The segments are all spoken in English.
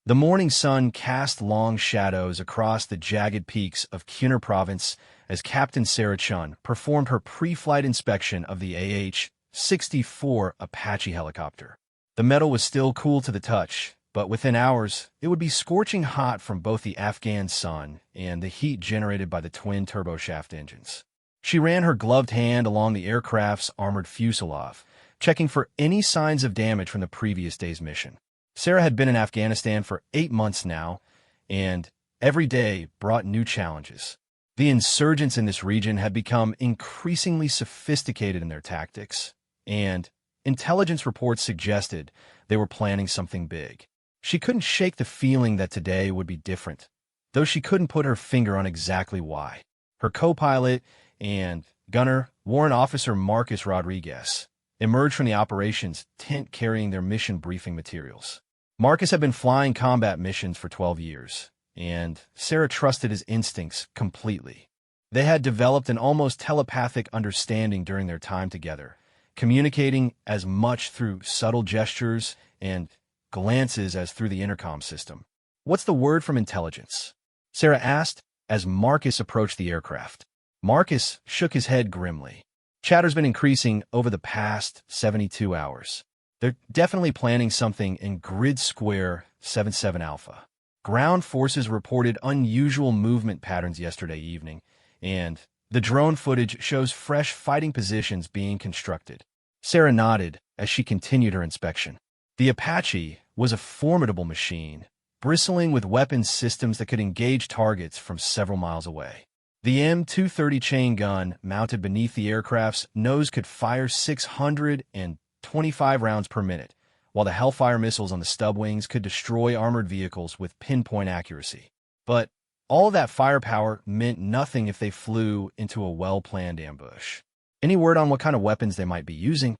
The morning sun cast long shadows across the jagged peaks of Kunar Province as Captain Sarah Chun performed her pre-flight inspection of the AH-64 Apache helicopter. The metal was still cool to the touch, but within hours, it would be scorching hot from both the Afghan sun and the heat generated by the twin turboshaft engines. She ran her gloved hand along the aircraft's armored fuselage, checking for any signs of damage from the previous day's mission. Sarah had been in Afghanistan for 8 months now, and every day brought new challenges. The insurgents in this region had become increasingly sophisticated in their tactics, and intelligence reports suggested they were planning something big. She couldn't shake the feeling that today would be different, though she couldn't put her finger on exactly why. Her co-pilot and gunner, Warrant Officer Marcus Rodriguez, emerged from the operations tent carrying their mission briefing materials. Marcus had been flying combat missions for 12 years, and Sarah trusted his instincts completely. They had developed an almost telepathic understanding during their time together, communicating as much through subtle gestures and glances as through the intercom system. "What's the word from intelligence?" Sarah asked as Marcus approached the aircraft. Marcus shook his head grimly. "Chatter's been increasing over the past 72 hours. They're definitely planning something in Grid Square 77 Alpha. Ground forces reported unusual movement patterns yesterday evening, and the drone footage shows fresh fighting positions being constructed." Sarah nodded as she continued her inspection. The Apache was a formidable machine, bristling with weapons systems that could engage targets from several miles away. The M230 chain gun mounted beneath the aircraft's nose could fire 625 rounds per minute, while the Hellfire missiles on the stub wings could destroy armored vehicles with pinpoint accuracy. But all of that firepower meant nothing if they flew into a well-planned ambush. "Any word on what kind of weapons they might be using?"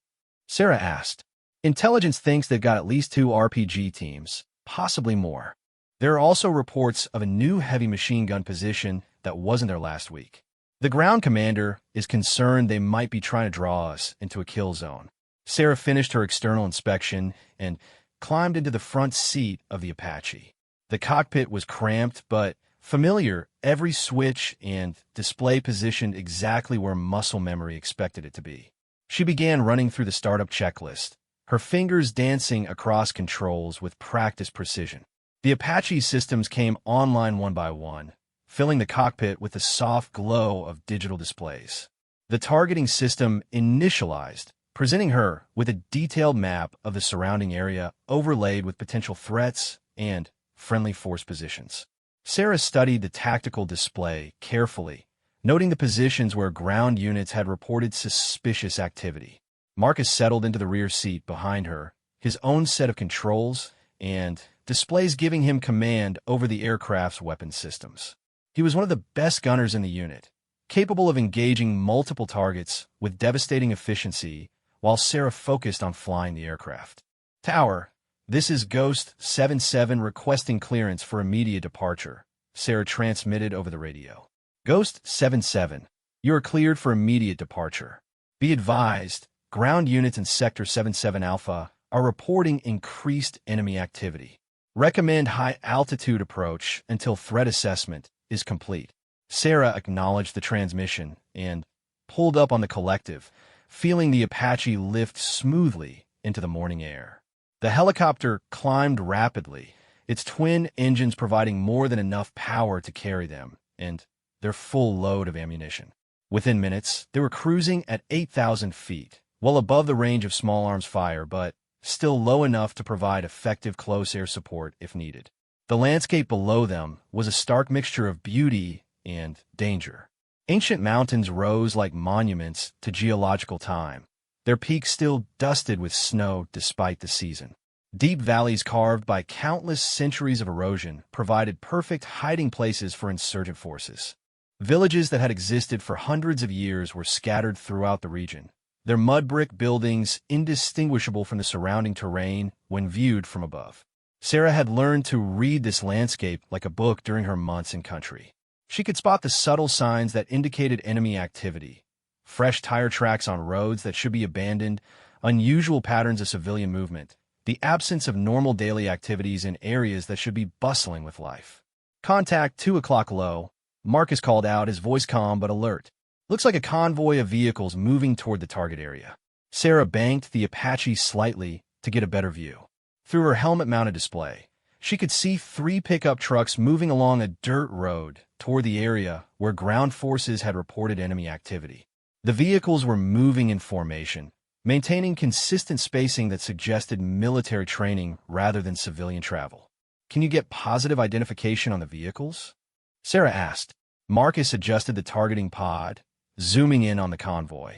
Sarah asked. "Intelligence thinks they've got at least 2 RPG teams, possibly more. There are also reports of a new heavy machine gun position that wasn't there last week. The ground commander is concerned they might be trying to draw us into a kill zone." Sarah finished her external inspection and climbed into the front seat of the Apache. The cockpit was cramped but familiar, every switch and display positioned exactly where muscle memory expected it to be. She began running through the startup checklist, her fingers dancing across controls with practiced precision. The Apache systems came online one by one, filling the cockpit with the soft glow of digital displays. The targeting system initialized, presenting her with a detailed map of the surrounding area overlaid with potential threats and friendly force positions. Sarah studied the tactical display carefully, noting the positions where ground units had reported suspicious activity. Marcus settled into the rear seat behind her, his own set of controls and displays giving him command over the aircraft's weapon systems. He was one of the best gunners in the unit, capable of engaging multiple targets with devastating efficiency while Sarah focused on flying the aircraft. "Tower, this is Ghost 77 requesting clearance for immediate departure," Sarah transmitted over the radio. "Ghost 77, you are cleared for immediate departure. Be advised, ground units in Sector 77 Alpha are reporting increased enemy activity. Recommend high-altitude approach until threat assessment is complete." Sarah acknowledged the transmission and pulled up on the collective, feeling the Apache lift smoothly into the morning air. The helicopter climbed rapidly, its twin engines providing more than enough power to carry them and their full load of ammunition. Within minutes, they were cruising at 8,000 feet, well above the range of small arms fire, but still low enough to provide effective close air support if needed. The landscape below them was a stark mixture of beauty and danger. Ancient mountains rose like monuments to geological time, their peaks still dusted with snow despite the season. Deep valleys carved by countless centuries of erosion provided perfect hiding places for insurgent forces. Villages that had existed for hundreds of years were scattered throughout the region, their mud brick buildings indistinguishable from the surrounding terrain when viewed from above. Sarah had learned to read this landscape like a book during her months in country. She could spot the subtle signs that indicated enemy activity: fresh tire tracks on roads that should be abandoned, unusual patterns of civilian movement, the absence of normal daily activities in areas that should be bustling with life. Contact 2 o'clock low. Marcus called out, his voice calm but alert. Looks like a convoy of vehicles moving toward the target area. Sarah banked the Apache slightly to get a better view. Through her helmet-mounted display, she could see 3 pickup trucks moving along a dirt road toward the area where ground forces had reported enemy activity. The vehicles were moving in formation, maintaining consistent spacing that suggested military training rather than civilian travel. Can you get positive identification on the vehicles? Sarah asked. Marcus adjusted the targeting pod, zooming in on the convoy.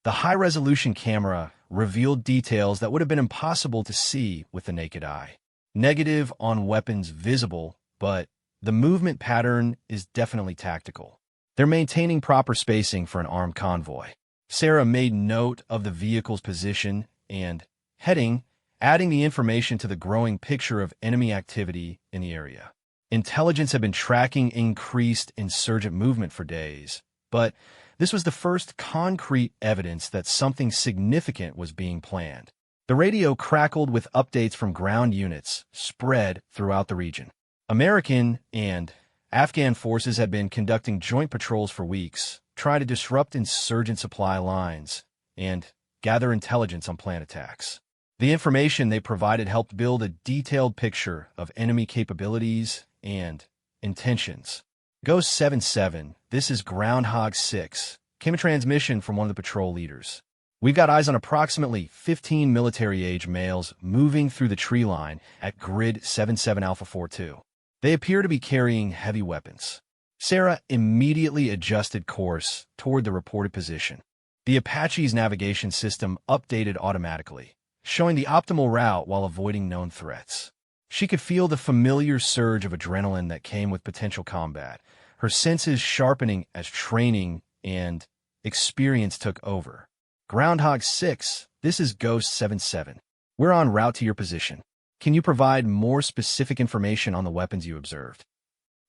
The high-resolution camera revealed details that would have been impossible to see with the naked eye. Negative on weapons visible, but the movement pattern is definitely tactical. They're maintaining proper spacing for an armed convoy. Sarah made note of the vehicle's position and heading, adding the information to the growing picture of enemy activity in the area. Intelligence had been tracking increased insurgent movement for days, but this was the first concrete evidence that something significant was being planned. The radio crackled with updates from ground units spread throughout the region. American and Afghan forces had been conducting joint patrols for weeks, trying to disrupt insurgent supply lines and gather intelligence on planned attacks. The information they provided helped build a detailed picture of enemy capabilities and intentions. Ghost 77, this is Groundhog 6, came a transmission from one of the patrol leaders. We've got eyes on approximately 15 military-age males moving through the tree line at grid 77 Alpha 42. They appear to be carrying heavy weapons. Sarah immediately adjusted course toward the reported position. The Apache's navigation system updated automatically, showing the optimal route while avoiding known threats. She could feel the familiar surge of adrenaline that came with potential combat, her senses sharpening as training and experience took over. Groundhog 6, this is Ghost 77. We're en route to your position. Can you provide more specific information on the weapons you observed?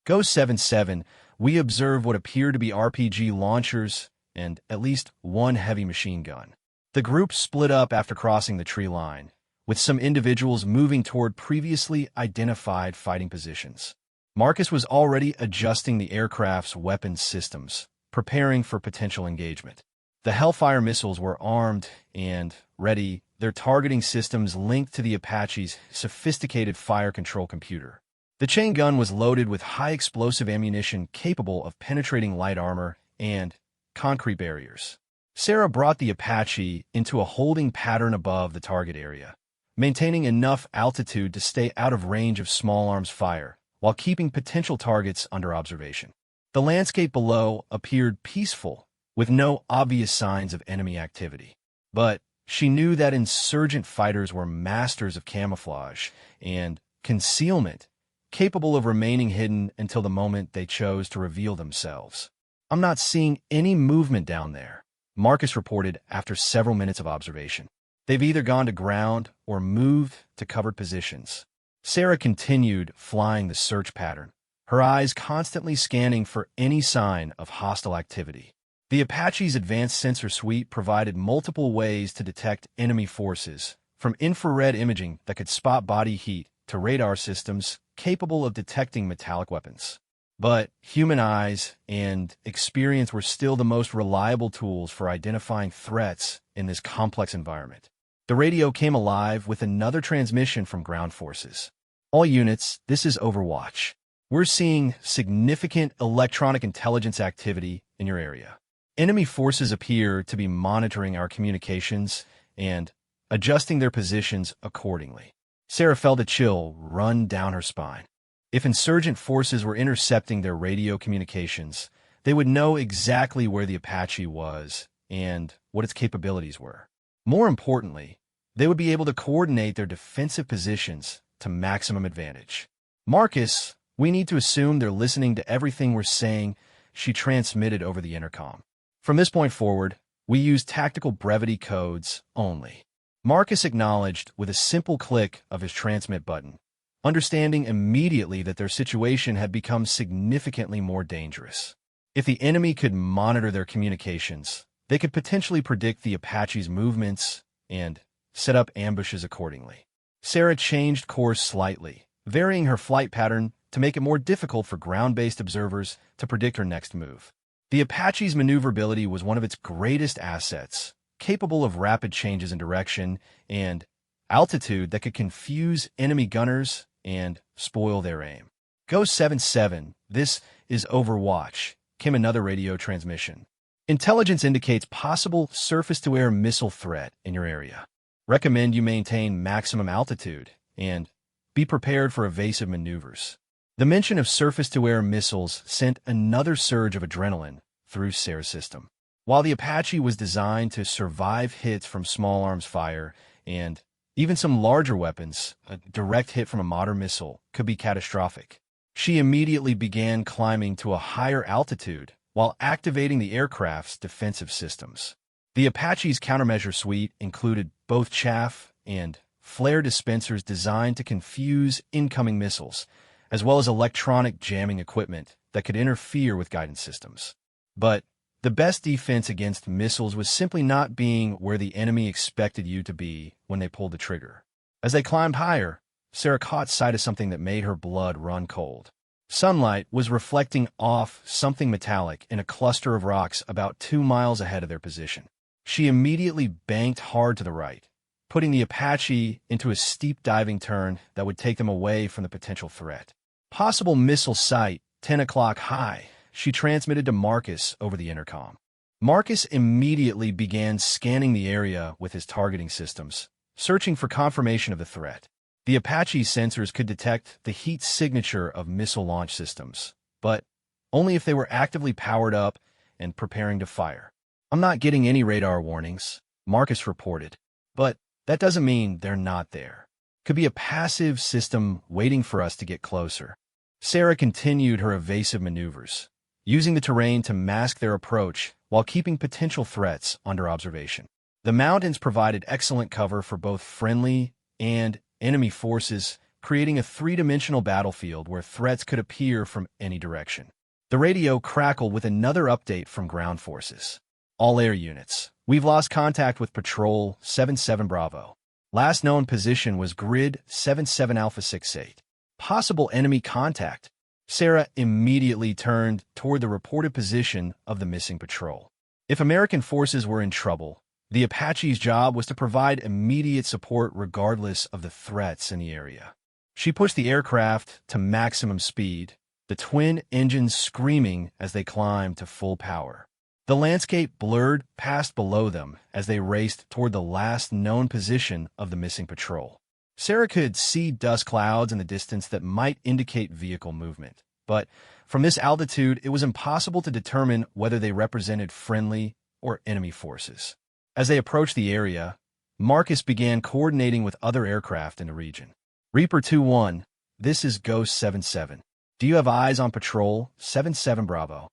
Ghost 77, we observed what appeared to be RPG launchers and at least one heavy machine gun. The group split up after crossing the tree line, with some individuals moving toward previously identified fighting positions. Marcus was already adjusting the aircraft's weapons systems, preparing for potential engagement. The Hellfire missiles were armed and ready, their targeting systems linked to the Apache's sophisticated fire control computer. The chain gun was loaded with high-explosive ammunition capable of penetrating light armor and concrete barriers. Sarah brought the Apache into a holding pattern above the target area, maintaining enough altitude to stay out of range of small arms fire while keeping potential targets under observation. The landscape below appeared peaceful, with no obvious signs of enemy activity. But she knew that insurgent fighters were masters of camouflage and concealment, capable of remaining hidden until the moment they chose to reveal themselves. I'm not seeing any movement down there, Marcus reported after several minutes of observation. They've either gone to ground or moved to covered positions. Sarah continued flying the search pattern, her eyes constantly scanning for any sign of hostile activity. The Apache's advanced sensor suite provided multiple ways to detect enemy forces, from infrared imaging that could spot body heat to radar systems capable of detecting metallic weapons. But human eyes and experience were still the most reliable tools for identifying threats in this complex environment. The radio came alive with another transmission from ground forces. All units, this is Overwatch. We're seeing significant electronic intelligence activity in your area. Enemy forces appear to be monitoring our communications and adjusting their positions accordingly. Sarah felt a chill run down her spine. If insurgent forces were intercepting their radio communications, they would know exactly where the Apache was and what its capabilities were. More importantly, they would be able to coordinate their defensive positions to maximum advantage. Marcus, we need to assume they're listening to everything we're saying, she transmitted over the intercom. From this point forward, we use tactical brevity codes only. Marcus acknowledged with a simple click of his transmit button, understanding immediately that their situation had become significantly more dangerous. If the enemy could monitor their communications, they could potentially predict the Apache's movements and set up ambushes accordingly. Sarah changed course slightly, varying her flight pattern to make it more difficult for ground-based observers to predict her next move. The Apache's maneuverability was one of its greatest assets, capable of rapid changes in direction and altitude that could confuse enemy gunners and spoil their aim. Go 77, this is Overwatch, came another radio transmission. Intelligence indicates possible surface-to-air missile threat in your area. Recommend you maintain maximum altitude and be prepared for evasive maneuvers. The mention of surface-to-air missiles sent another surge of adrenaline through Sarah's system. While the Apache was designed to survive hits from small arms fire and even some larger weapons, a direct hit from a modern missile could be catastrophic. She immediately began climbing to a higher altitude while activating the aircraft's defensive systems. The Apache's countermeasure suite included both chaff and flare dispensers designed to confuse incoming missiles, as well as electronic jamming equipment that could interfere with guidance systems. But the best defense against missiles was simply not being where the enemy expected you to be when they pulled the trigger. As they climbed higher, Sarah caught sight of something that made her blood run cold. Sunlight was reflecting off something metallic in a cluster of rocks about 2 miles ahead of their position. She immediately banked hard to the right, putting the Apache into a steep diving turn that would take them away from the potential threat. Possible missile sight, 10 o'clock high, she transmitted to Marcus over the intercom. Marcus immediately began scanning the area with his targeting systems, searching for confirmation of the threat. The Apache's sensors could detect the heat signature of missile launch systems, but only if they were actively powered up and preparing to fire. "I'm not getting any radar warnings," Marcus reported, "but that doesn't mean they're not there. Could be a passive system waiting for us to get closer." Sarah continued her evasive maneuvers, using the terrain to mask their approach while keeping potential threats under observation. The mountains provided excellent cover for both friendly and enemy forces, creating a three-dimensional battlefield where threats could appear from any direction. The radio crackled with another update from ground forces. "All air units, we've lost contact with Patrol 77 Bravo. Last known position was Grid 77 Alpha 68. Possible enemy contact." Sarah immediately turned toward the reported position of the missing patrol. If American forces were in trouble, the Apache's job was to provide immediate support regardless of the threats in the area. She pushed the aircraft to maximum speed, the twin engines screaming as they climbed to full power. The landscape blurred past below them as they raced toward the last known position of the missing patrol. Sarah could see dust clouds in the distance that might indicate vehicle movement, but from this altitude, it was impossible to determine whether they represented friendly or enemy forces. As they approached the area, Marcus began coordinating with other aircraft in the region. "Reaper 2-1, this is Ghost 77. Do you have eyes on Patrol 77 Bravo?"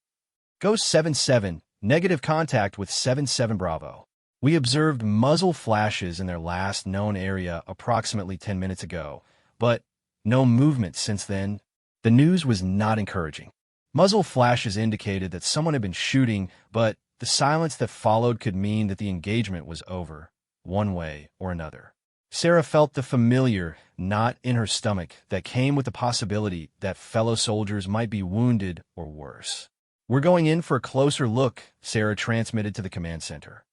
"Ghost 77, negative contact with 77 Bravo. We observed muzzle flashes in their last known area approximately 10 minutes ago, but no movement since then." The news was not encouraging. Muzzle flashes indicated that someone had been shooting, but the silence that followed could mean that the engagement was over, one way or another. Sarah felt the familiar knot in her stomach that came with the possibility that fellow soldiers might be wounded or worse. "We're going in for a closer look," Sarah transmitted to the command center.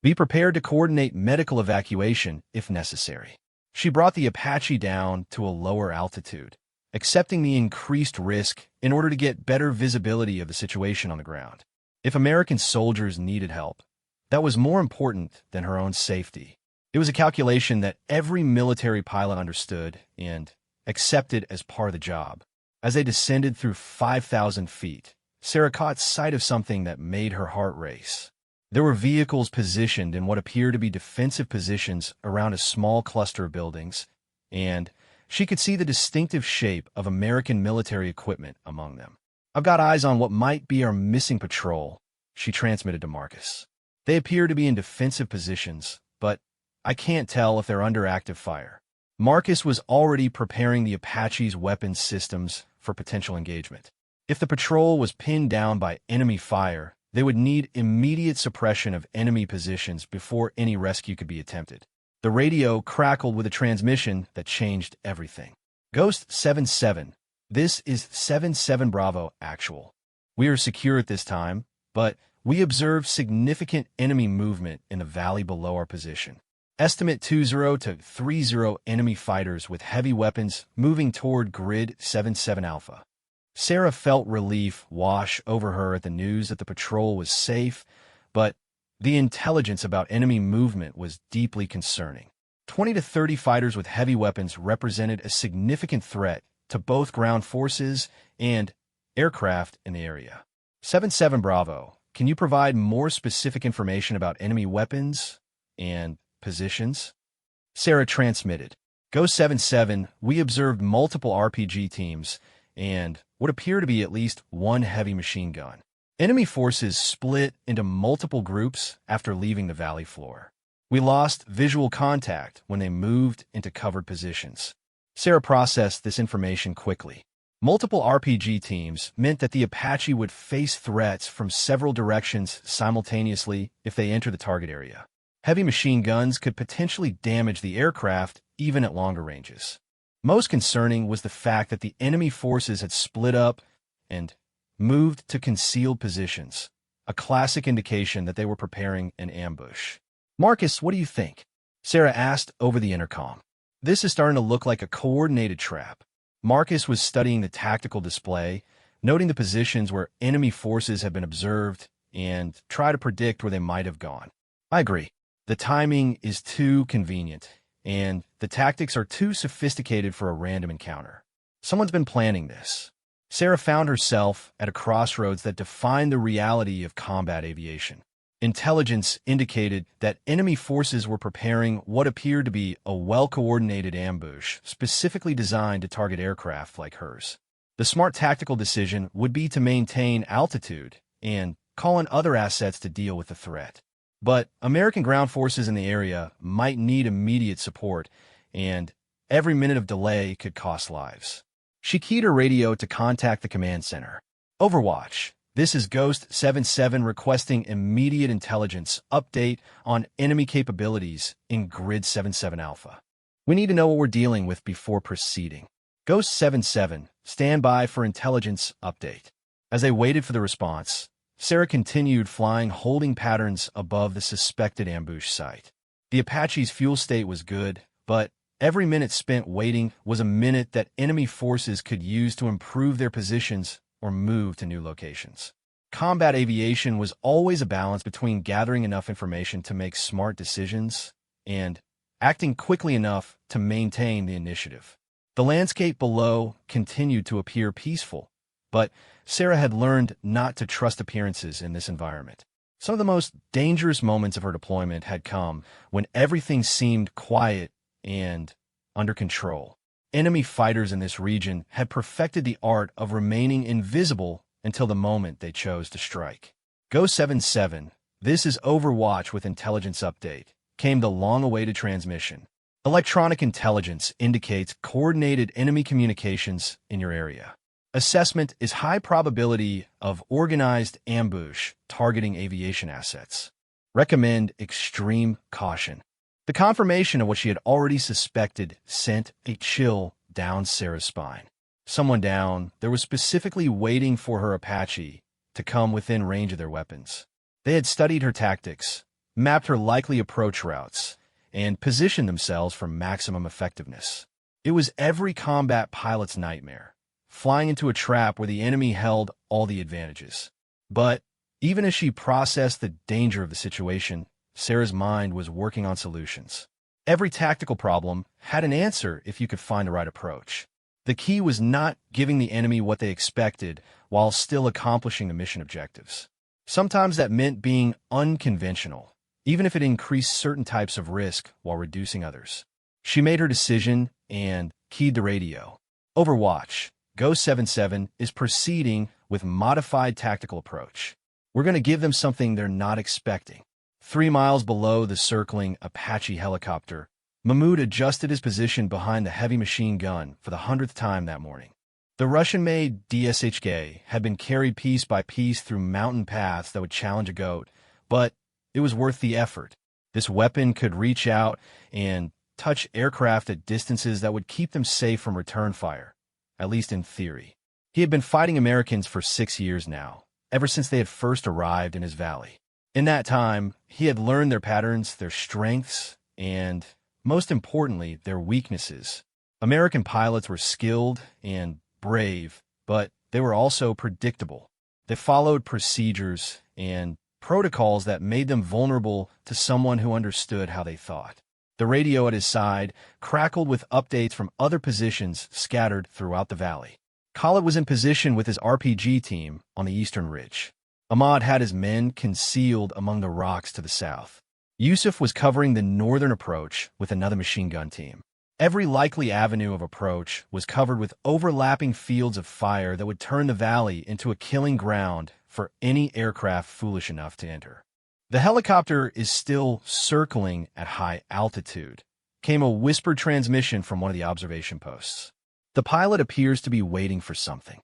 "Be prepared to coordinate medical evacuation if necessary." She brought the Apache down to a lower altitude, accepting the increased risk in order to get better visibility of the situation on the ground. If American soldiers needed help, that was more important than her own safety. It was a calculation that every military pilot understood and accepted as part of the job. As they descended through 5,000 feet, Sarah caught sight of something that made her heart race. There were vehicles positioned in what appeared to be defensive positions around a small cluster of buildings, and she could see the distinctive shape of American military equipment among them. "I've got eyes on what might be our missing patrol," she transmitted to Marcus. "They appear to be in defensive positions, but I can't tell if they're under active fire." Marcus was already preparing the Apache's weapons systems for potential engagement. If the patrol was pinned down by enemy fire, they would need immediate suppression of enemy positions before any rescue could be attempted. The radio crackled with a transmission that changed everything. Ghost 77. This is 77 Bravo Actual. We are secure at this time, but we observe significant enemy movement in the valley below our position. Estimate 20 to 30 enemy fighters with heavy weapons moving toward grid 77 Alpha. Sarah felt relief wash over her at the news that the patrol was safe, but the intelligence about enemy movement was deeply concerning. 20 to 30 fighters with heavy weapons represented a significant threat to both ground forces and aircraft in the area. 77 Bravo, can you provide more specific information about enemy weapons and positions? Sarah transmitted. Go 77, we observed multiple RPG teams and what appear to be at least one heavy machine gun. Enemy forces split into multiple groups after leaving the valley floor. We lost visual contact when they moved into covered positions. Sarah processed this information quickly. Multiple RPG teams meant that the Apache would face threats from several directions simultaneously if they enter the target area. Heavy machine guns could potentially damage the aircraft even at longer ranges. Most concerning was the fact that the enemy forces had split up and moved to concealed positions, a classic indication that they were preparing an ambush. Marcus, what do you think? Sarah asked over the intercom. This is starting to look like a coordinated trap. Marcus was studying the tactical display, noting the positions where enemy forces had been observed, and try to predict where they might have gone. I agree. The timing is too convenient, and the tactics are too sophisticated for a random encounter. Someone's been planning this. Sarah found herself at a crossroads that defined the reality of combat aviation. Intelligence indicated that enemy forces were preparing what appeared to be a well-coordinated ambush specifically designed to target aircraft like hers. The smart tactical decision would be to maintain altitude and call in other assets to deal with the threat. But American ground forces in the area might need immediate support, and every minute of delay could cost lives. She keyed her radio to contact the command center. Overwatch. This is Ghost 77 requesting immediate intelligence update on enemy capabilities in Grid 77 Alpha. We need to know what we're dealing with before proceeding. Ghost 77, stand by for intelligence update. As they waited for the response, Sarah continued flying holding patterns above the suspected ambush site. The Apache's fuel state was good, but every minute spent waiting was a minute that enemy forces could use to improve their positions or move to new locations. Combat aviation was always a balance between gathering enough information to make smart decisions and acting quickly enough to maintain the initiative. The landscape below continued to appear peaceful, but Sarah had learned not to trust appearances in this environment. Some of the most dangerous moments of her deployment had come when everything seemed quiet and under control. Enemy fighters in this region had perfected the art of remaining invisible until the moment they chose to strike. Go 77, this is Overwatch with intelligence update, came the long-awaited transmission. Electronic intelligence indicates coordinated enemy communications in your area. Assessment is high probability of organized ambush targeting aviation assets. Recommend extreme caution. The confirmation of what she had already suspected sent a chill down Sarah's spine. Someone down there was specifically waiting for her Apache to come within range of their weapons. They had studied her tactics, mapped her likely approach routes, and positioned themselves for maximum effectiveness. It was every combat pilot's nightmare, flying into a trap where the enemy held all the advantages. But even as she processed the danger of the situation, Sarah's mind was working on solutions. Every tactical problem had an answer if you could find the right approach. The key was not giving the enemy what they expected while still accomplishing the mission objectives. Sometimes that meant being unconventional, even if it increased certain types of risk while reducing others. She made her decision and keyed the radio. Overwatch, Go 77 is proceeding with modified tactical approach. We're going to give them something they're not expecting. 3 miles below the circling Apache helicopter, Mahmoud adjusted his position behind the heavy machine gun for the 100th time that morning. The Russian-made DSHK had been carried piece by piece through mountain paths that would challenge a goat, but it was worth the effort. This weapon could reach out and touch aircraft at distances that would keep them safe from return fire, at least in theory. He had been fighting Americans for 6 years now, ever since they had first arrived in his valley. In that time, he had learned their patterns, their strengths, and, most importantly, their weaknesses. American pilots were skilled and brave, but they were also predictable. They followed procedures and protocols that made them vulnerable to someone who understood how they thought. The radio at his side crackled with updates from other positions scattered throughout the valley. Khalid was in position with his RPG team on the eastern ridge. Ahmad had his men concealed among the rocks to the south. Yusuf was covering the northern approach with another machine gun team. Every likely avenue of approach was covered with overlapping fields of fire that would turn the valley into a killing ground for any aircraft foolish enough to enter. The helicopter is still circling at high altitude, came a whispered transmission from one of the observation posts. The pilot appears to be waiting for something.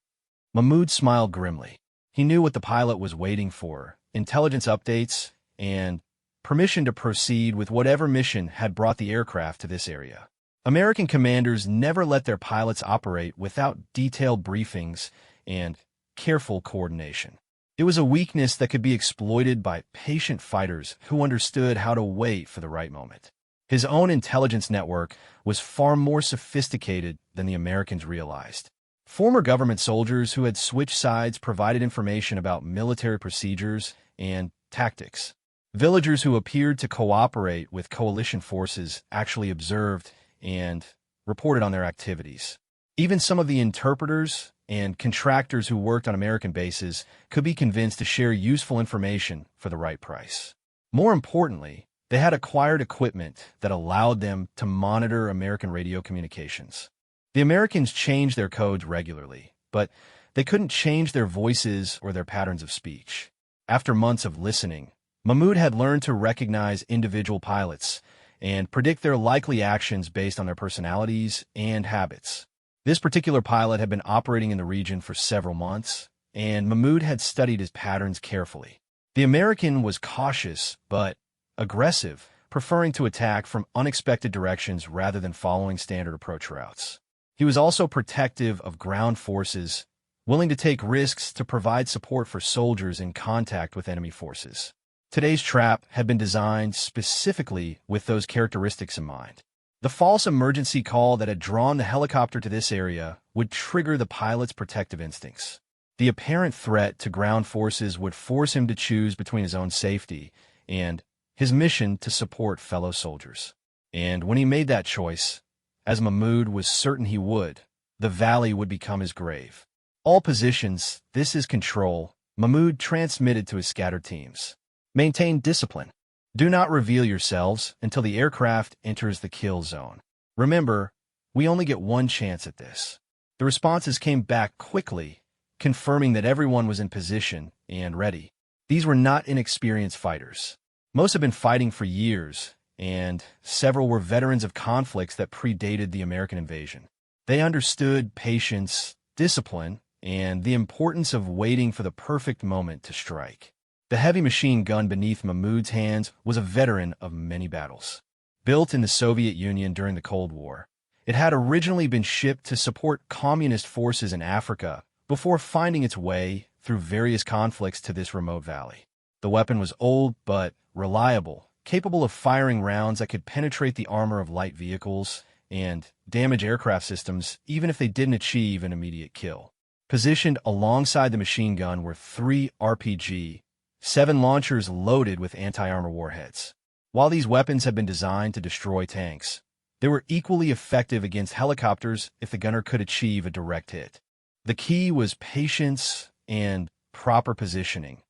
Mahmoud smiled grimly. He knew what the pilot was waiting for: intelligence updates and permission to proceed with whatever mission had brought the aircraft to this area. American commanders never let their pilots operate without detailed briefings and careful coordination. It was a weakness that could be exploited by patient fighters who understood how to wait for the right moment. His own intelligence network was far more sophisticated than the Americans realized. Former government soldiers who had switched sides provided information about military procedures and tactics. Villagers who appeared to cooperate with coalition forces actually observed and reported on their activities. Even some of the interpreters and contractors who worked on American bases could be convinced to share useful information for the right price. More importantly, they had acquired equipment that allowed them to monitor American radio communications. The Americans changed their codes regularly, but they couldn't change their voices or their patterns of speech. After months of listening, Mahmoud had learned to recognize individual pilots and predict their likely actions based on their personalities and habits. This particular pilot had been operating in the region for several months, and Mahmoud had studied his patterns carefully. The American was cautious but aggressive, preferring to attack from unexpected directions rather than following standard approach routes. He was also protective of ground forces, willing to take risks to provide support for soldiers in contact with enemy forces. Today's trap had been designed specifically with those characteristics in mind. The false emergency call that had drawn the helicopter to this area would trigger the pilot's protective instincts. The apparent threat to ground forces would force him to choose between his own safety and his mission to support fellow soldiers. And when he made that choice, as Mahmoud was certain he would, the valley would become his grave. All positions, this is control, Mahmoud transmitted to his scattered teams. Maintain discipline. Do not reveal yourselves until the aircraft enters the kill zone. Remember, we only get one chance at this. The responses came back quickly, confirming that everyone was in position and ready. These were not inexperienced fighters. Most had been fighting for years, and several were veterans of conflicts that predated the American invasion. They understood patience, discipline, and the importance of waiting for the perfect moment to strike. The heavy machine gun beneath Mahmoud's hands was a veteran of many battles. Built in the Soviet Union during the Cold War, it had originally been shipped to support communist forces in Africa before finding its way through various conflicts to this remote valley. The weapon was old but reliable, capable of firing rounds that could penetrate the armor of light vehicles and damage aircraft systems even if they didn't achieve an immediate kill. Positioned alongside the machine gun were 3 RPG, 7 launchers loaded with anti-armor warheads. While these weapons had been designed to destroy tanks, they were equally effective against helicopters if the gunner could achieve a direct hit. The key was patience and proper positioning,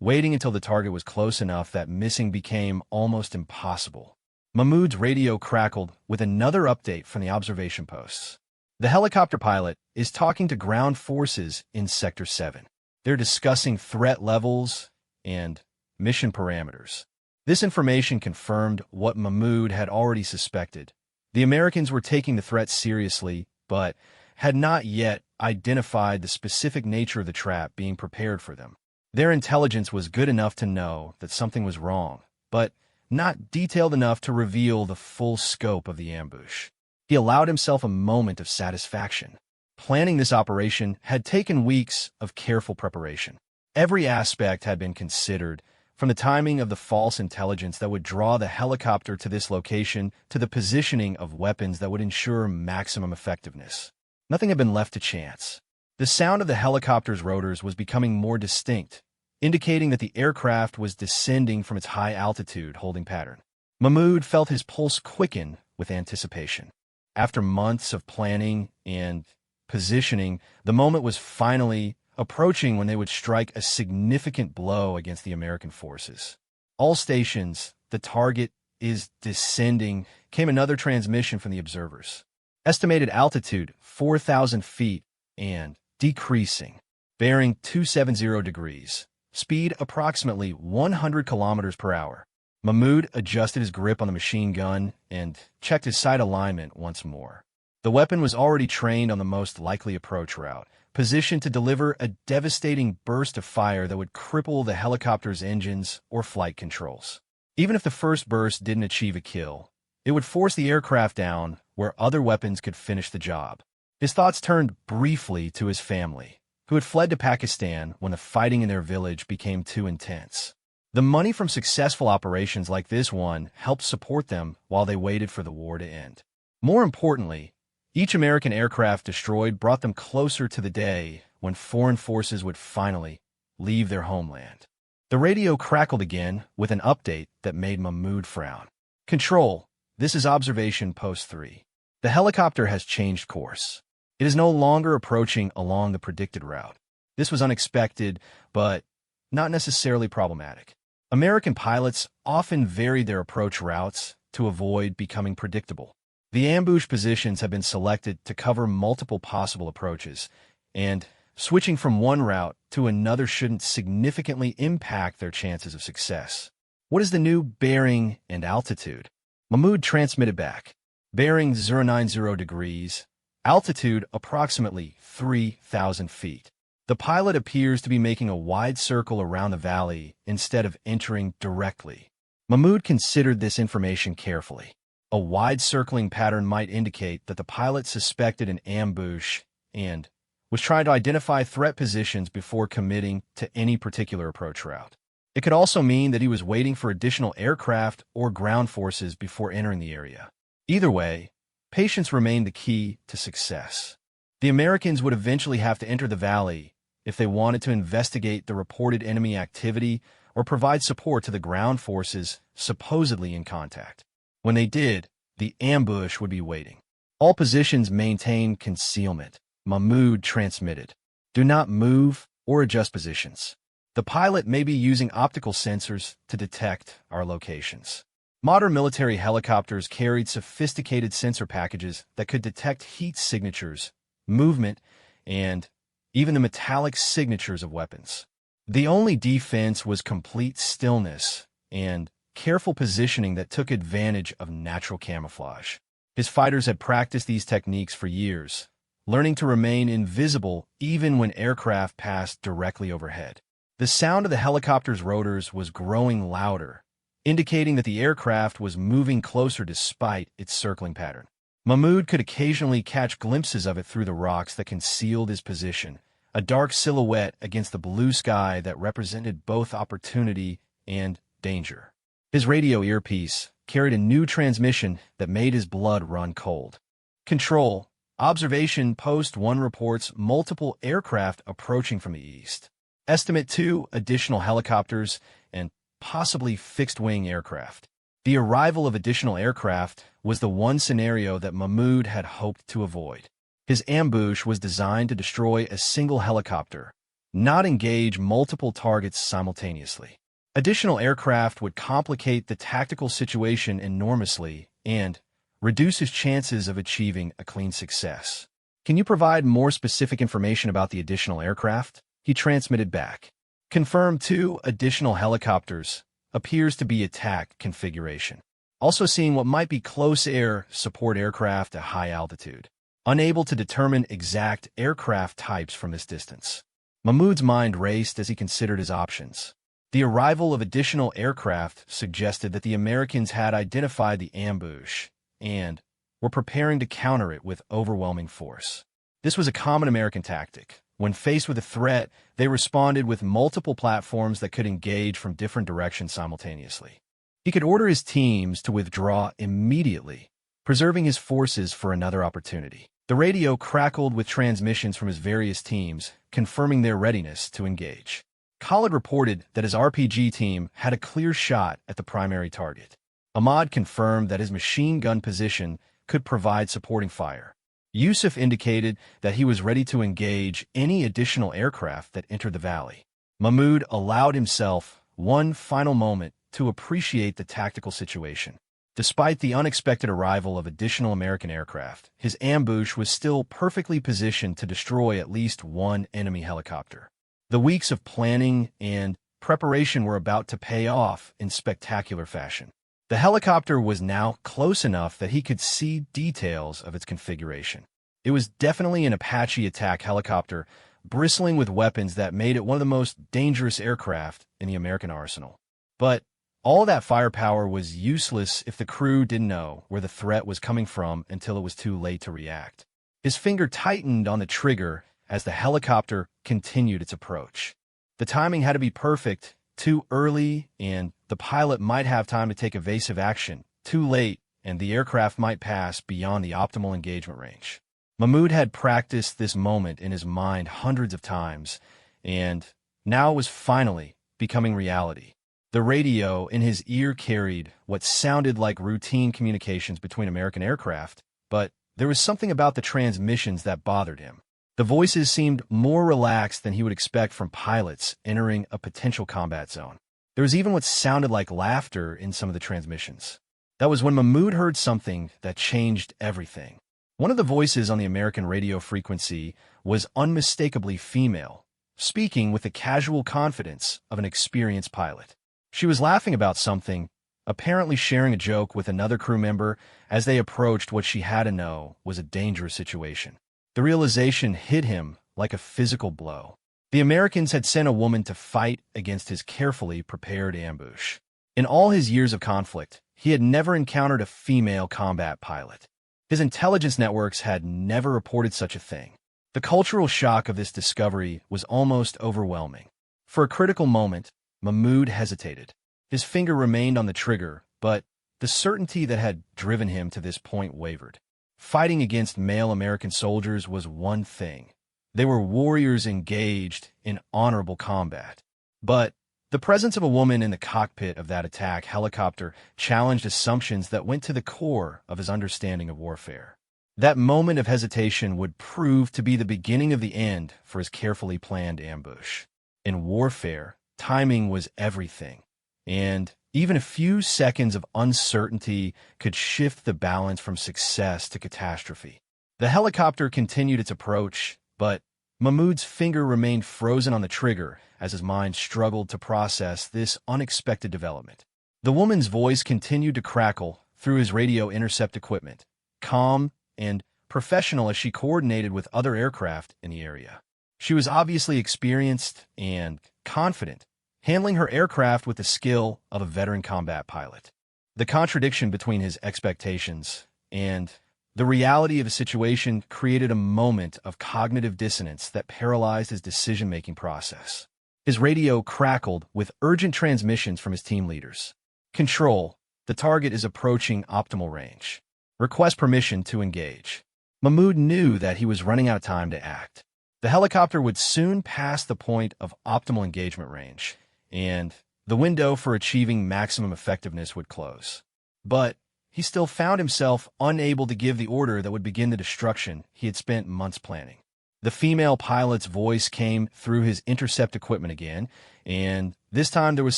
waiting until the target was close enough that missing became almost impossible. Mahmoud's radio crackled with another update from the observation posts. The helicopter pilot is talking to ground forces in Sector 7. They're discussing threat levels and mission parameters. This information confirmed what Mahmoud had already suspected. The Americans were taking the threat seriously, but had not yet identified the specific nature of the trap being prepared for them. Their intelligence was good enough to know that something was wrong, but not detailed enough to reveal the full scope of the ambush. He allowed himself a moment of satisfaction. Planning this operation had taken weeks of careful preparation. Every aspect had been considered, from the timing of the false intelligence that would draw the helicopter to this location to the positioning of weapons that would ensure maximum effectiveness. Nothing had been left to chance. The sound of the helicopter's rotors was becoming more distinct, indicating that the aircraft was descending from its high-altitude holding pattern. Mahmoud felt his pulse quicken with anticipation. After months of planning and positioning, the moment was finally approaching when they would strike a significant blow against the American forces. All stations, the target is descending, came another transmission from the observers. Estimated altitude, 4,000 feet, and decreasing. Bearing 270 degrees. Speed approximately 100 kilometers per hour. Mahmoud adjusted his grip on the machine gun and checked his sight alignment once more. The weapon was already trained on the most likely approach route, positioned to deliver a devastating burst of fire that would cripple the helicopter's engines or flight controls. Even if the first burst didn't achieve a kill, it would force the aircraft down where other weapons could finish the job. His thoughts turned briefly to his family, who had fled to Pakistan when the fighting in their village became too intense. The money from successful operations like this one helped support them while they waited for the war to end. More importantly, each American aircraft destroyed brought them closer to the day when foreign forces would finally leave their homeland. The radio crackled again with an update that made Mahmoud frown. Control, this is observation post 3. The helicopter has changed course. It is no longer approaching along the predicted route. This was unexpected, but not necessarily problematic. American pilots often varied their approach routes to avoid becoming predictable. The ambush positions have been selected to cover multiple possible approaches, and switching from one route to another shouldn't significantly impact their chances of success. What is the new bearing and altitude? Mahmoud transmitted back. Bearing 090 degrees, altitude approximately 3,000 feet. The pilot appears to be making a wide circle around the valley instead of entering directly. Mahmoud considered this information carefully. A wide circling pattern might indicate that the pilot suspected an ambush and was trying to identify threat positions before committing to any particular approach route. It could also mean that he was waiting for additional aircraft or ground forces before entering the area. Either way, patience remained the key to success. The Americans would eventually have to enter the valley if they wanted to investigate the reported enemy activity or provide support to the ground forces supposedly in contact. When they did, the ambush would be waiting. All positions maintain concealment. Mahmoud transmitted. Do not move or adjust positions. The pilot may be using optical sensors to detect our locations. Modern military helicopters carried sophisticated sensor packages that could detect heat signatures, movement, and even the metallic signatures of weapons. The only defense was complete stillness and careful positioning that took advantage of natural camouflage. His fighters had practiced these techniques for years, learning to remain invisible even when aircraft passed directly overhead. The sound of the helicopter's rotors was growing louder, indicating that the aircraft was moving closer despite its circling pattern. Mahmoud could occasionally catch glimpses of it through the rocks that concealed his position, a dark silhouette against the blue sky that represented both opportunity and danger. His radio earpiece carried a new transmission that made his blood run cold. Control, observation post 1 reports multiple aircraft approaching from the east. Estimate 2 additional helicopters and possibly fixed-wing aircraft. The arrival of additional aircraft was the one scenario that Mahmoud had hoped to avoid. His ambush was designed to destroy a single helicopter, not engage multiple targets simultaneously. Additional aircraft would complicate the tactical situation enormously and reduce his chances of achieving a clean success. Can you provide more specific information about the additional aircraft? He transmitted back. Confirmed 2 additional helicopters appears to be attack configuration. Also seeing what might be close air support aircraft at high altitude. Unable to determine exact aircraft types from this distance. Mahmoud's mind raced as he considered his options. The arrival of additional aircraft suggested that the Americans had identified the ambush and were preparing to counter it with overwhelming force. This was a common American tactic. When faced with a threat, they responded with multiple platforms that could engage from different directions simultaneously. He could order his teams to withdraw immediately, preserving his forces for another opportunity. The radio crackled with transmissions from his various teams, confirming their readiness to engage. Khalid reported that his RPG team had a clear shot at the primary target. Ahmad confirmed that his machine gun position could provide supporting fire. Yusuf indicated that he was ready to engage any additional aircraft that entered the valley. Mahmoud allowed himself one final moment to appreciate the tactical situation. Despite the unexpected arrival of additional American aircraft, his ambush was still perfectly positioned to destroy at least one enemy helicopter. The weeks of planning and preparation were about to pay off in spectacular fashion. The helicopter was now close enough that he could see details of its configuration. It was definitely an Apache attack helicopter, bristling with weapons that made it one of the most dangerous aircraft in the American arsenal. But all that firepower was useless if the crew didn't know where the threat was coming from until it was too late to react. His finger tightened on the trigger as the helicopter continued its approach. The timing had to be perfect, too early, and the pilot might have time to take evasive action. Too late, and the aircraft might pass beyond the optimal engagement range. Mahmoud had practiced this moment in his mind hundreds of times, and now it was finally becoming reality. The radio in his ear carried what sounded like routine communications between American aircraft, but there was something about the transmissions that bothered him. The voices seemed more relaxed than he would expect from pilots entering a potential combat zone. There was even what sounded like laughter in some of the transmissions. That was when Mahmoud heard something that changed everything. One of the voices on the American radio frequency was unmistakably female, speaking with the casual confidence of an experienced pilot. She was laughing about something, apparently sharing a joke with another crew member as they approached what she had to know was a dangerous situation. The realization hit him like a physical blow. The Americans had sent a woman to fight against his carefully prepared ambush. In all his years of conflict, he had never encountered a female combat pilot. His intelligence networks had never reported such a thing. The cultural shock of this discovery was almost overwhelming. For a critical moment, Mahmoud hesitated. His finger remained on the trigger, but the certainty that had driven him to this point wavered. Fighting against male American soldiers was one thing. They were warriors engaged in honorable combat. But the presence of a woman in the cockpit of that attack helicopter challenged assumptions that went to the core of his understanding of warfare. That moment of hesitation would prove to be the beginning of the end for his carefully planned ambush. In warfare, timing was everything, and even a few seconds of uncertainty could shift the balance from success to catastrophe. The helicopter continued its approach, but Mahmoud's finger remained frozen on the trigger as his mind struggled to process this unexpected development. The woman's voice continued to crackle through his radio intercept equipment, calm and professional as she coordinated with other aircraft in the area. She was obviously experienced and confident, handling her aircraft with the skill of a veteran combat pilot. The contradiction between his expectations and the reality of the situation created a moment of cognitive dissonance that paralyzed his decision-making process. His radio crackled with urgent transmissions from his team leaders. Control, the target is approaching optimal range. Request permission to engage. Mahmoud knew that he was running out of time to act. The helicopter would soon pass the point of optimal engagement range, and the window for achieving maximum effectiveness would close. But he still found himself unable to give the order that would begin the destruction he had spent months planning. The female pilot's voice came through his intercept equipment again, and this time there was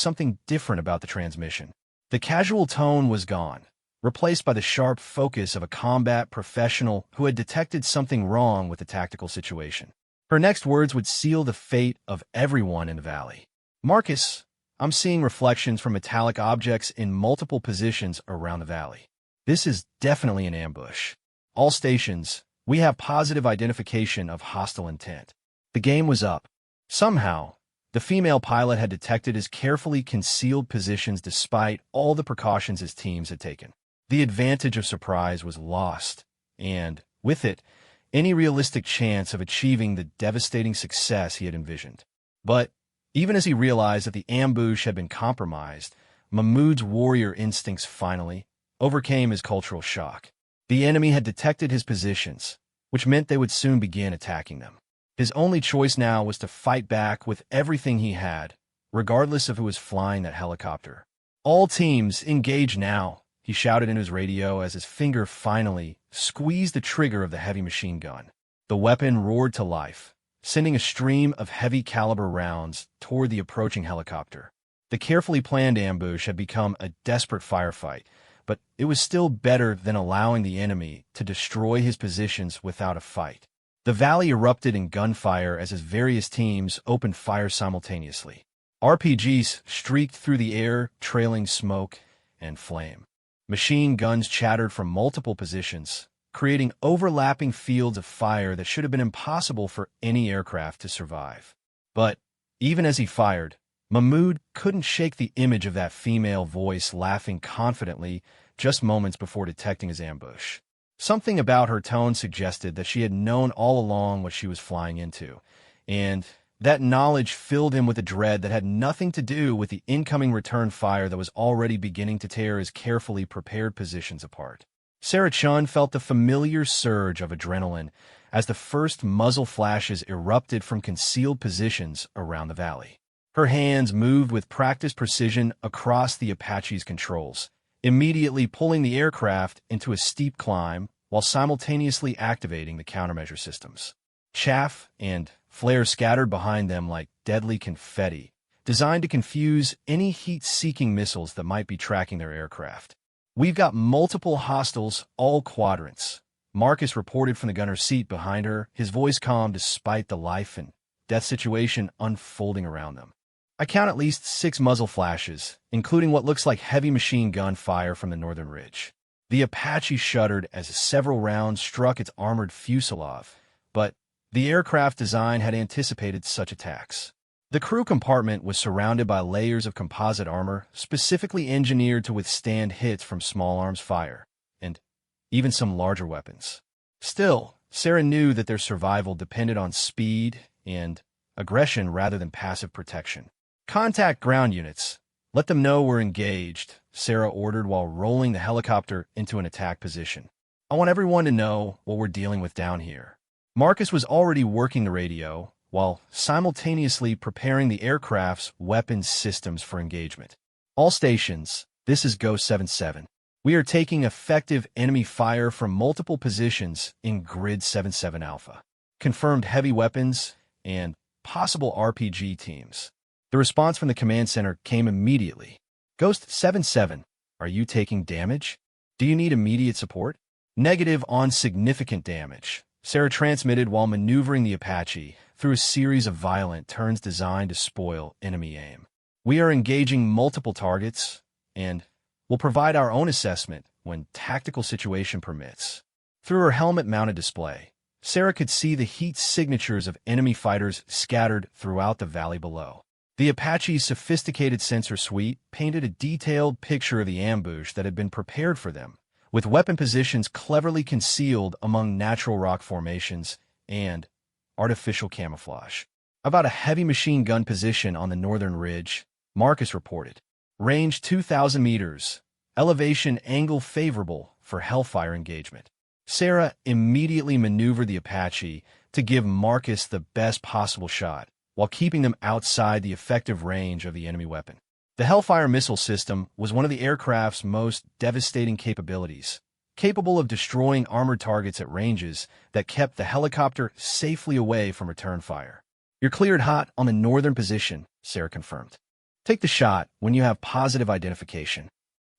something different about the transmission. The casual tone was gone, replaced by the sharp focus of a combat professional who had detected something wrong with the tactical situation. Her next words would seal the fate of everyone in the valley. "Marcus, I'm seeing reflections from metallic objects in multiple positions around the valley. This is definitely an ambush. All stations, we have positive identification of hostile intent." The game was up. Somehow, The female pilot had detected his carefully concealed positions despite all the precautions his teams had taken. The advantage of surprise was lost, and, with it, any realistic chance of achieving the devastating success he had envisioned. But, even as he realized that the ambush had been compromised, Mahmud's warrior instincts finally overcame his cultural shock. The enemy had detected his positions, which meant they would soon begin attacking them. His only choice now was to fight back with everything he had, regardless of who was flying that helicopter. "All teams, engage now," he shouted into his radio as his finger finally squeezed the trigger of the heavy machine gun. The weapon roared to life, sending a stream of heavy-caliber rounds toward the approaching helicopter. The carefully planned ambush had become a desperate firefight, but it was still better than allowing the enemy to destroy his positions without a fight. The valley erupted in gunfire as his various teams opened fire simultaneously. RPGs streaked through the air, trailing smoke and flame. Machine guns chattered from multiple positions, creating overlapping fields of fire that should have been impossible for any aircraft to survive. But, even as he fired, Mahmud couldn't shake the image of that female voice laughing confidently just moments before detecting his ambush. Something about her tone suggested that she had known all along what she was flying into, and that knowledge filled him with a dread that had nothing to do with the incoming return fire that was already beginning to tear his carefully prepared positions apart. Sarah Chun felt the familiar surge of adrenaline as the first muzzle flashes erupted from concealed positions around the valley. Her hands moved with practiced precision across the Apache's controls, immediately pulling the aircraft into a steep climb while simultaneously activating the countermeasure systems. Chaff and flares scattered behind them like deadly confetti, designed to confuse any heat-seeking missiles that might be tracking their aircraft. "We've got multiple hostiles, all quadrants," Marcus reported from the gunner's seat behind her, his voice calm despite the life and death situation unfolding around them. "I count at least 6 muzzle flashes, including what looks like heavy machine gun fire from the northern ridge." The Apache shuddered as several rounds struck its armored fuselage, but the aircraft design had anticipated such attacks. The crew compartment was surrounded by layers of composite armor specifically engineered to withstand hits from small arms fire, and even some larger weapons. Still, Sarah knew that their survival depended on speed and aggression rather than passive protection. "Contact ground units. Let them know we're engaged," Sarah ordered while rolling the helicopter into an attack position. "I want everyone to know what we're dealing with down here." Marcus was already working the radio, while simultaneously preparing the aircraft's weapons systems for engagement. "All stations, this is Go 77. We are taking effective enemy fire from multiple positions in Grid 77 Alpha. Confirmed heavy weapons and possible RPG teams." The response from the command center came immediately. "Ghost 77, are you taking damage? Do you need immediate support?" "Negative on significant damage," Sarah transmitted while maneuvering the Apache through a series of violent turns designed to spoil enemy aim. "We are engaging multiple targets, and will provide our own assessment when tactical situation permits." Through her helmet-mounted display, Sarah could see the heat signatures of enemy fighters scattered throughout the valley below. The Apache's sophisticated sensor suite painted a detailed picture of the ambush that had been prepared for them, with weapon positions cleverly concealed among natural rock formations and artificial camouflage. "About a heavy machine gun position on the northern ridge," Marcus reported. "Range 2,000 meters. Elevation angle favorable for Hellfire engagement." Sarah immediately maneuvered the Apache to give Marcus the best possible shot, while keeping them outside the effective range of the enemy weapon. The Hellfire missile system was one of the aircraft's most devastating capabilities, capable of destroying armored targets at ranges that kept the helicopter safely away from return fire. "You're cleared hot on the northern position," Sarah confirmed. "Take the shot when you have positive identification."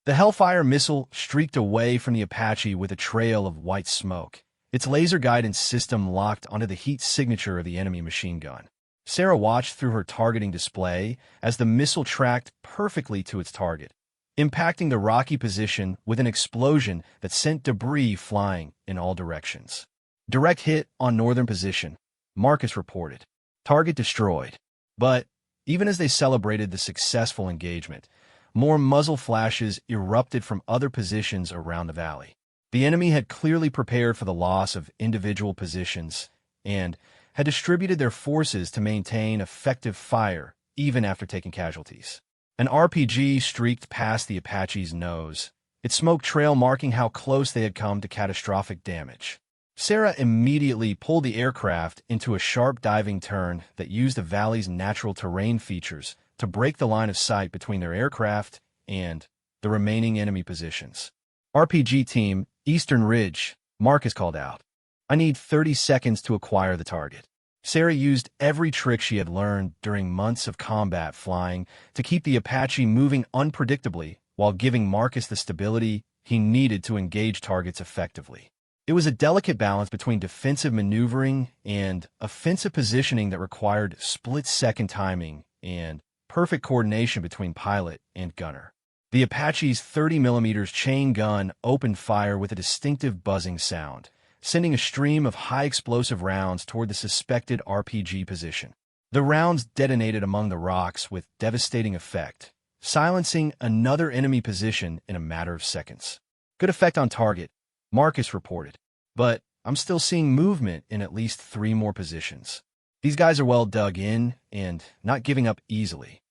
The Hellfire missile streaked away from the Apache with a trail of white smoke, its laser guidance system locked onto the heat signature of the enemy machine gun. Sarah watched through her targeting display as the missile tracked perfectly to its target, impacting the rocky position with an explosion that sent debris flying in all directions. "Direct hit on northern position," Marcus reported. "Target destroyed." But Even as they celebrated the successful engagement, more muzzle flashes erupted from other positions around the valley. The enemy had clearly prepared for the loss of individual positions and had distributed their forces to maintain effective fire even after taking casualties. An RPG streaked past the Apache's nose, its smoke trail marking how close they had come to catastrophic damage. Sarah immediately pulled the aircraft into a sharp diving turn that used the valley's natural terrain features to break the line of sight between their aircraft and the remaining enemy positions. RPG Team, Eastern Ridge, Marcus called out. I need 30 seconds to acquire the target. Sarah used every trick she had learned during months of combat flying to keep the Apache moving unpredictably while giving Marcus the stability he needed to engage targets effectively. It was a delicate balance between defensive maneuvering and offensive positioning that required split-second timing and perfect coordination between pilot and gunner. The Apache's 30mm chain gun opened fire with a distinctive buzzing sound, sending a stream of high-explosive rounds toward the suspected RPG position. The rounds detonated among the rocks with devastating effect, silencing another enemy position in a matter of seconds. Good effect on target, Marcus reported, but I'm still seeing movement in at least 3 more positions. These guys are well dug in and not giving up easily.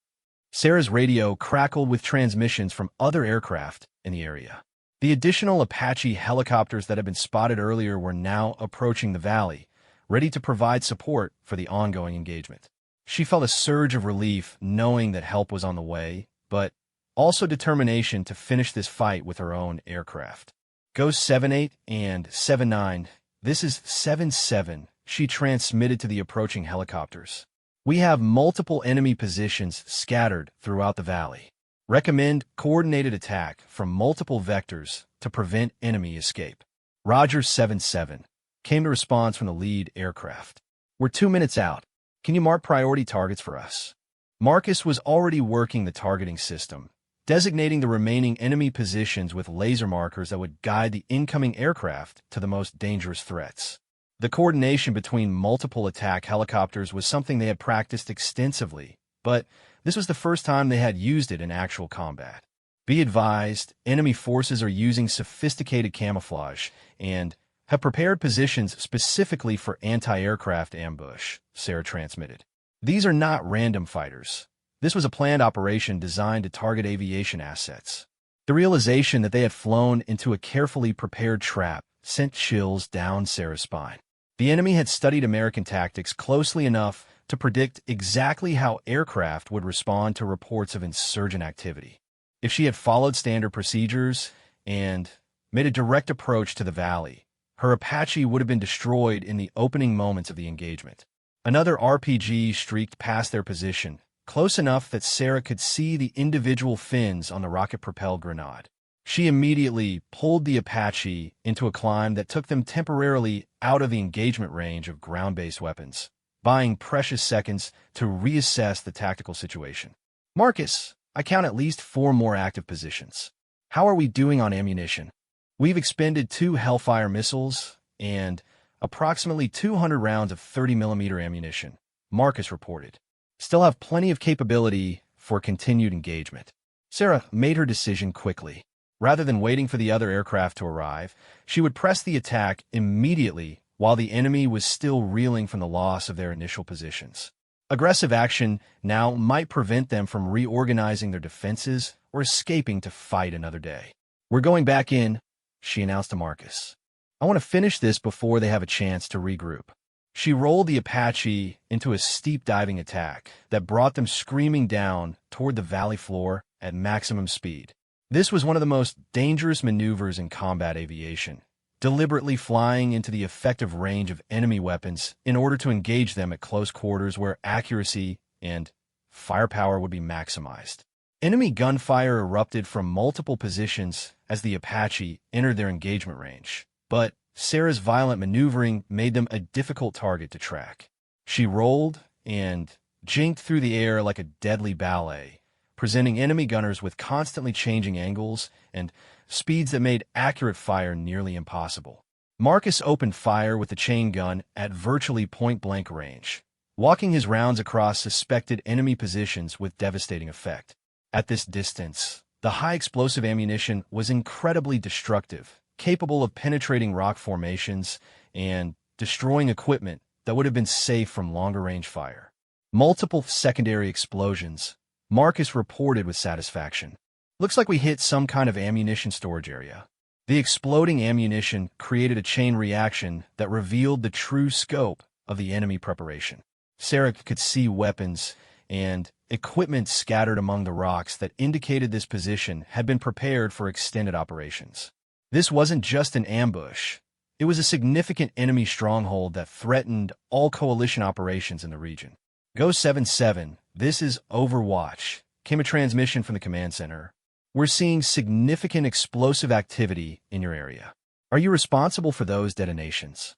Sarah's radio crackled with transmissions from other aircraft in the area. The additional Apache helicopters that had been spotted earlier were now approaching the valley, ready to provide support for the ongoing engagement. She felt a surge of relief knowing that help was on the way, but also determination to finish this fight with her own aircraft. Ghost 78 and 79, this is 77, she transmitted to the approaching helicopters. We have multiple enemy positions scattered throughout the valley. Recommend coordinated attack from multiple vectors to prevent enemy escape. Roger 77, came the response from the lead aircraft. We're 2 minutes out. Can you mark priority targets for us? Marcus was already working the targeting system, designating the remaining enemy positions with laser markers that would guide the incoming aircraft to the most dangerous threats. The coordination between multiple attack helicopters was something they had practiced extensively, but this was the first time they had used it in actual combat. Be advised, enemy forces are using sophisticated camouflage and have prepared positions specifically for anti-aircraft ambush, Sarah transmitted. These are not random fighters. This was a planned operation designed to target aviation assets. The realization that they had flown into a carefully prepared trap sent chills down Sarah's spine. The enemy had studied American tactics closely enough to predict exactly how aircraft would respond to reports of insurgent activity. If she had followed standard procedures and made a direct approach to the valley, her Apache would have been destroyed in the opening moments of the engagement. Another RPG streaked past their position, close enough that Sarah could see the individual fins on the rocket-propelled grenade. She immediately pulled the Apache into a climb that took them temporarily out of the engagement range of ground-based weapons, buying precious seconds to reassess the tactical situation. Marcus, I count at least 4 more active positions. How are we doing on ammunition? We've expended 2 Hellfire missiles and approximately 200 rounds of 30mm ammunition, Marcus reported. Still have plenty of capability for continued engagement. Sarah made her decision quickly. Rather than waiting for the other aircraft to arrive, she would press the attack immediately while the enemy was still reeling from the loss of their initial positions. Aggressive action now might prevent them from reorganizing their defenses or escaping to fight another day. We're going back in, she announced to Marcus. I want to finish this before they have a chance to regroup. She rolled the Apache into a steep diving attack that brought them screaming down toward the valley floor at maximum speed. This was one of the most dangerous maneuvers in combat aviation, deliberately flying into the effective range of enemy weapons in order to engage them at close quarters where accuracy and firepower would be maximized. Enemy gunfire erupted from multiple positions as the Apache entered their engagement range, but Sarah's violent maneuvering made them a difficult target to track. She rolled and jinked through the air like a deadly ballet, presenting enemy gunners with constantly changing angles and speeds that made accurate fire nearly impossible. Marcus opened fire with the chain gun at virtually point-blank range, walking his rounds across suspected enemy positions with devastating effect. At this distance, the high explosive ammunition was incredibly destructive, capable of penetrating rock formations and destroying equipment that would have been safe from longer-range fire. Multiple secondary explosions, Marcus reported with satisfaction. Looks like we hit some kind of ammunition storage area. The exploding ammunition created a chain reaction that revealed the true scope of the enemy preparation. Sarah could see weapons and equipment scattered among the rocks that indicated this position had been prepared for extended operations. This wasn't just an ambush. It was a significant enemy stronghold that threatened all coalition operations in the region. Go 7-7, this is Overwatch, came a transmission from the command center. We're seeing significant explosive activity in your area. Are you responsible for those detonations?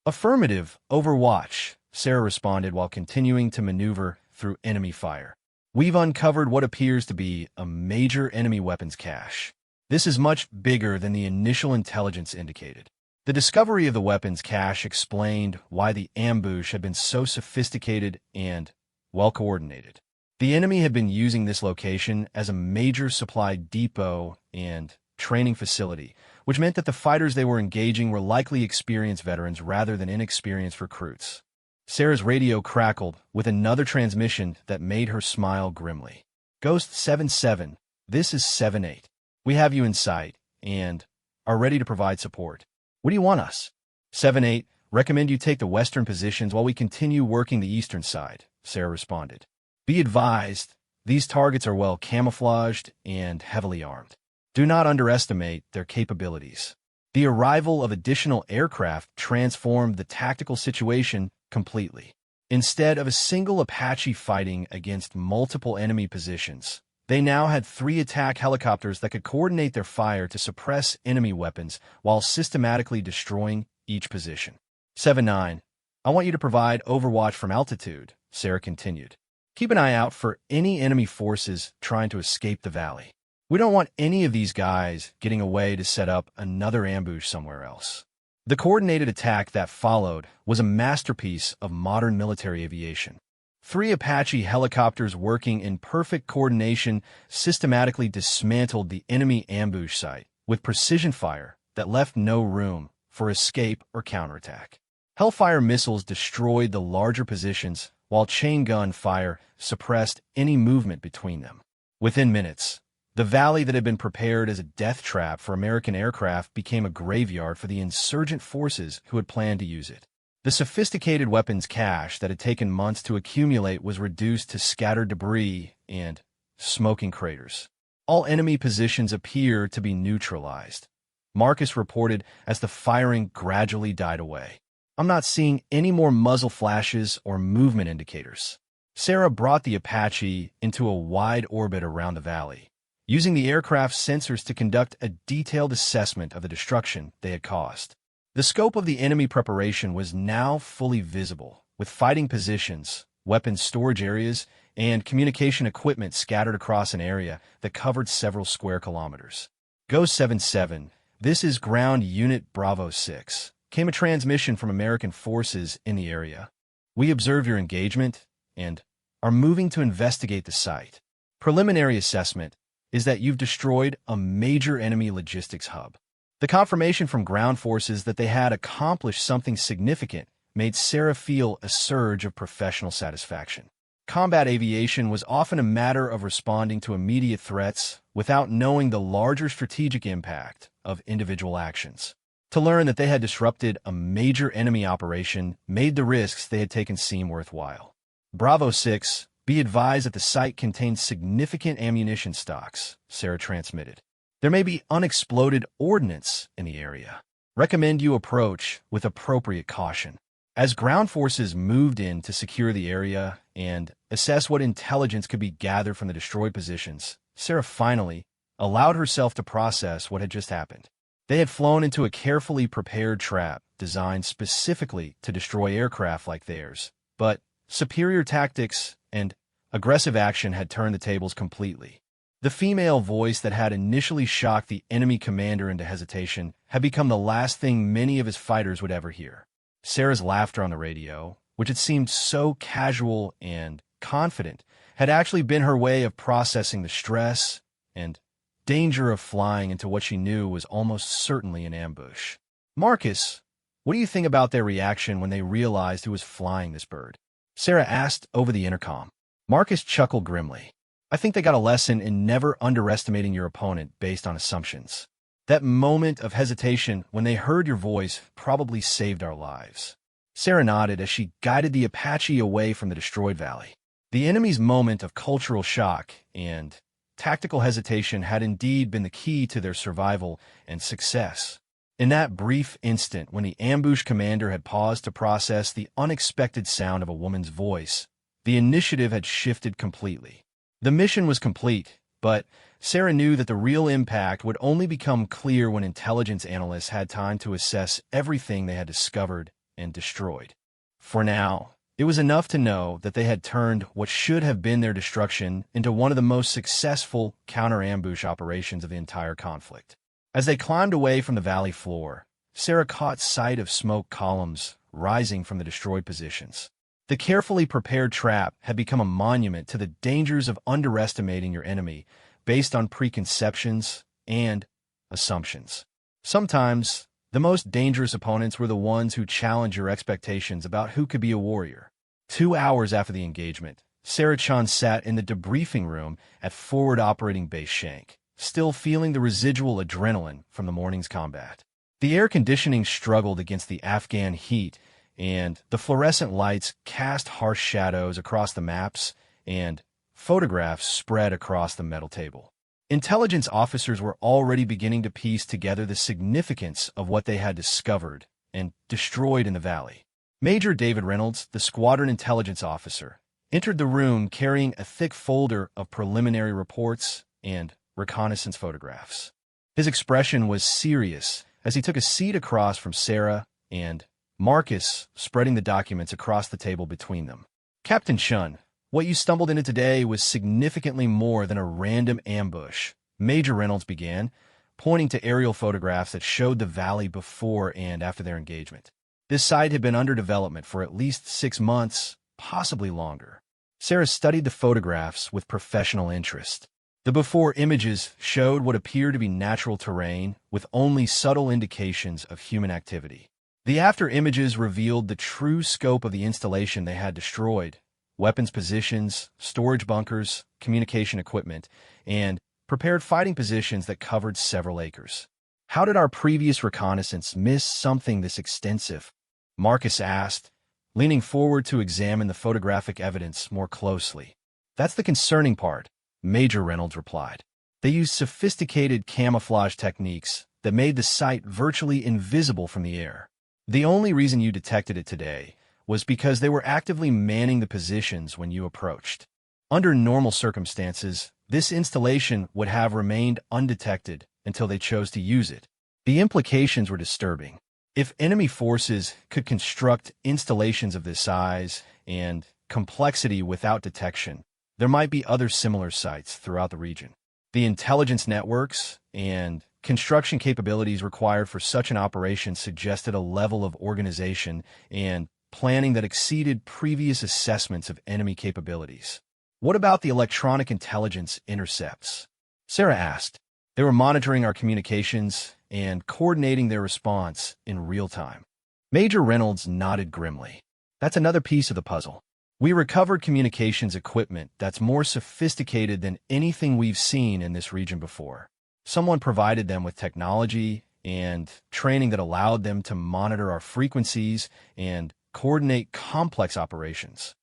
Affirmative, Overwatch, Sarah responded while continuing to maneuver through enemy fire. We've uncovered what appears to be a major enemy weapons cache. This is much bigger than the initial intelligence indicated. The discovery of the weapons cache explained why the ambush had been so sophisticated and well-coordinated. The enemy had been using this location as a major supply depot and training facility, which meant that the fighters they were engaging were likely experienced veterans rather than inexperienced recruits. Sarah's radio crackled with another transmission that made her smile grimly. Ghost 7-7, this is 7-8. We have you in sight and are ready to provide support. What do you want us? 7-8, recommend you take the western positions while we continue working the eastern side, Sarah responded. Be advised, these targets are well camouflaged and heavily armed. Do not underestimate their capabilities. The arrival of additional aircraft transformed the tactical situation completely. Instead of a single Apache fighting against multiple enemy positions, they now had 3 attack helicopters that could coordinate their fire to suppress enemy weapons while systematically destroying each position. 7-9, I want you to provide overwatch from altitude, Sarah continued. Keep an eye out for any enemy forces trying to escape the valley. We don't want any of these guys getting away to set up another ambush somewhere else. The coordinated attack that followed was a masterpiece of modern military aviation. 3 Apache helicopters working in perfect coordination systematically dismantled the enemy ambush site with precision fire that left no room for escape or counterattack. Hellfire missiles destroyed the larger positions while chain gun fire suppressed any movement between them. Within minutes, the valley that had been prepared as a death trap for American aircraft became a graveyard for the insurgent forces who had planned to use it. The sophisticated weapons cache that had taken months to accumulate was reduced to scattered debris and smoking craters. All enemy positions appear to be neutralized, Marcus reported as the firing gradually died away. I'm not seeing any more muzzle flashes or movement indicators. Sarah brought the Apache into a wide orbit around the valley, using the aircraft's sensors to conduct a detailed assessment of the destruction they had caused. The scope of the enemy preparation was now fully visible, with fighting positions, weapons storage areas, and communication equipment scattered across an area that covered several square kilometers. Go 7-7, this is Ground Unit Bravo 6, came a transmission from American forces in the area. We observe your engagement and are moving to investigate the site. Preliminary assessment is that you've destroyed a major enemy logistics hub. The confirmation from ground forces that they had accomplished something significant made Sarah feel a surge of professional satisfaction. Combat aviation was often a matter of responding to immediate threats without knowing the larger strategic impact of individual actions. To learn that they had disrupted a major enemy operation made the risks they had taken seem worthwhile. Bravo 6, be advised that the site contains significant ammunition stocks, Sarah transmitted. There may be unexploded ordnance in the area. Recommend you approach with appropriate caution. As ground forces moved in to secure the area and assess what intelligence could be gathered from the destroyed positions, Sarah finally allowed herself to process what had just happened. They had flown into a carefully prepared trap designed specifically to destroy aircraft like theirs, but superior tactics and aggressive action had turned the tables completely. The female voice that had initially shocked the enemy commander into hesitation had become the last thing many of his fighters would ever hear. Sarah's laughter on the radio, which had seemed so casual and confident, had actually been her way of processing the stress and danger of flying into what she knew was almost certainly an ambush. "Marcus, what do you think about their reaction when they realized who was flying this bird?" Sarah asked over the intercom. Marcus chuckled grimly. "I think they got a lesson in never underestimating your opponent based on assumptions. That moment of hesitation when they heard your voice probably saved our lives." Sarah nodded as she guided the Apache away from the destroyed valley. The enemy's moment of cultural shock and tactical hesitation had indeed been the key to their survival and success. In that brief instant when the ambush commander had paused to process the unexpected sound of a woman's voice, the initiative had shifted completely. The mission was complete, but Sarah knew that the real impact would only become clear when intelligence analysts had time to assess everything they had discovered and destroyed. For now, it was enough to know that they had turned what should have been their destruction into one of the most successful counter-ambush operations of the entire conflict. As they climbed away from the valley floor, Sarah caught sight of smoke columns rising from the destroyed positions. The carefully prepared trap had become a monument to the dangers of underestimating your enemy based on preconceptions and assumptions. Sometimes, the most dangerous opponents were the ones who challenged your expectations about who could be a warrior. 2 hours after the engagement, Sarah Chan sat in the debriefing room at Forward Operating Base Shank, still feeling the residual adrenaline from the morning's combat. The air conditioning struggled against the Afghan heat, and the fluorescent lights cast harsh shadows across the maps, and photographs spread across the metal table. Intelligence officers were already beginning to piece together the significance of what they had discovered and destroyed in the valley. Major David Reynolds, the squadron intelligence officer, entered the room carrying a thick folder of preliminary reports and reconnaissance photographs. His expression was serious as he took a seat across from Sarah and Marcus, spreading the documents across the table between them. "Captain Chun, what you stumbled into today was significantly more than a random ambush," Major Reynolds began, pointing to aerial photographs that showed the valley before and after their engagement. This site had been under development for at least 6 months, possibly longer. Sarah studied the photographs with professional interest. The before images showed what appeared to be natural terrain with only subtle indications of human activity. The after images revealed the true scope of the installation they had destroyed: weapons positions, storage bunkers, communication equipment, and prepared fighting positions that covered several acres. "How did our previous reconnaissance miss something this extensive?" Marcus asked, leaning forward to examine the photographic evidence more closely. "That's the concerning part," Major Reynolds replied. "They used sophisticated camouflage techniques that made the site virtually invisible from the air. The only reason you detected it today was because they were actively manning the positions when you approached. Under normal circumstances, this installation would have remained undetected until they chose to use it." The implications were disturbing. If enemy forces could construct installations of this size and complexity without detection, there might be other similar sites throughout the region. The intelligence networks and construction capabilities required for such an operation suggested a level of organization and planning that exceeded previous assessments of enemy capabilities. "What about the electronic intelligence intercepts?" Sarah asked. "They were monitoring our communications and coordinating their response in real time." Major Reynolds nodded grimly. "That's another piece of the puzzle. We recovered communications equipment that's more sophisticated than anything we've seen in this region before. Someone provided them with technology and training that allowed them to monitor our frequencies and coordinate complex operations.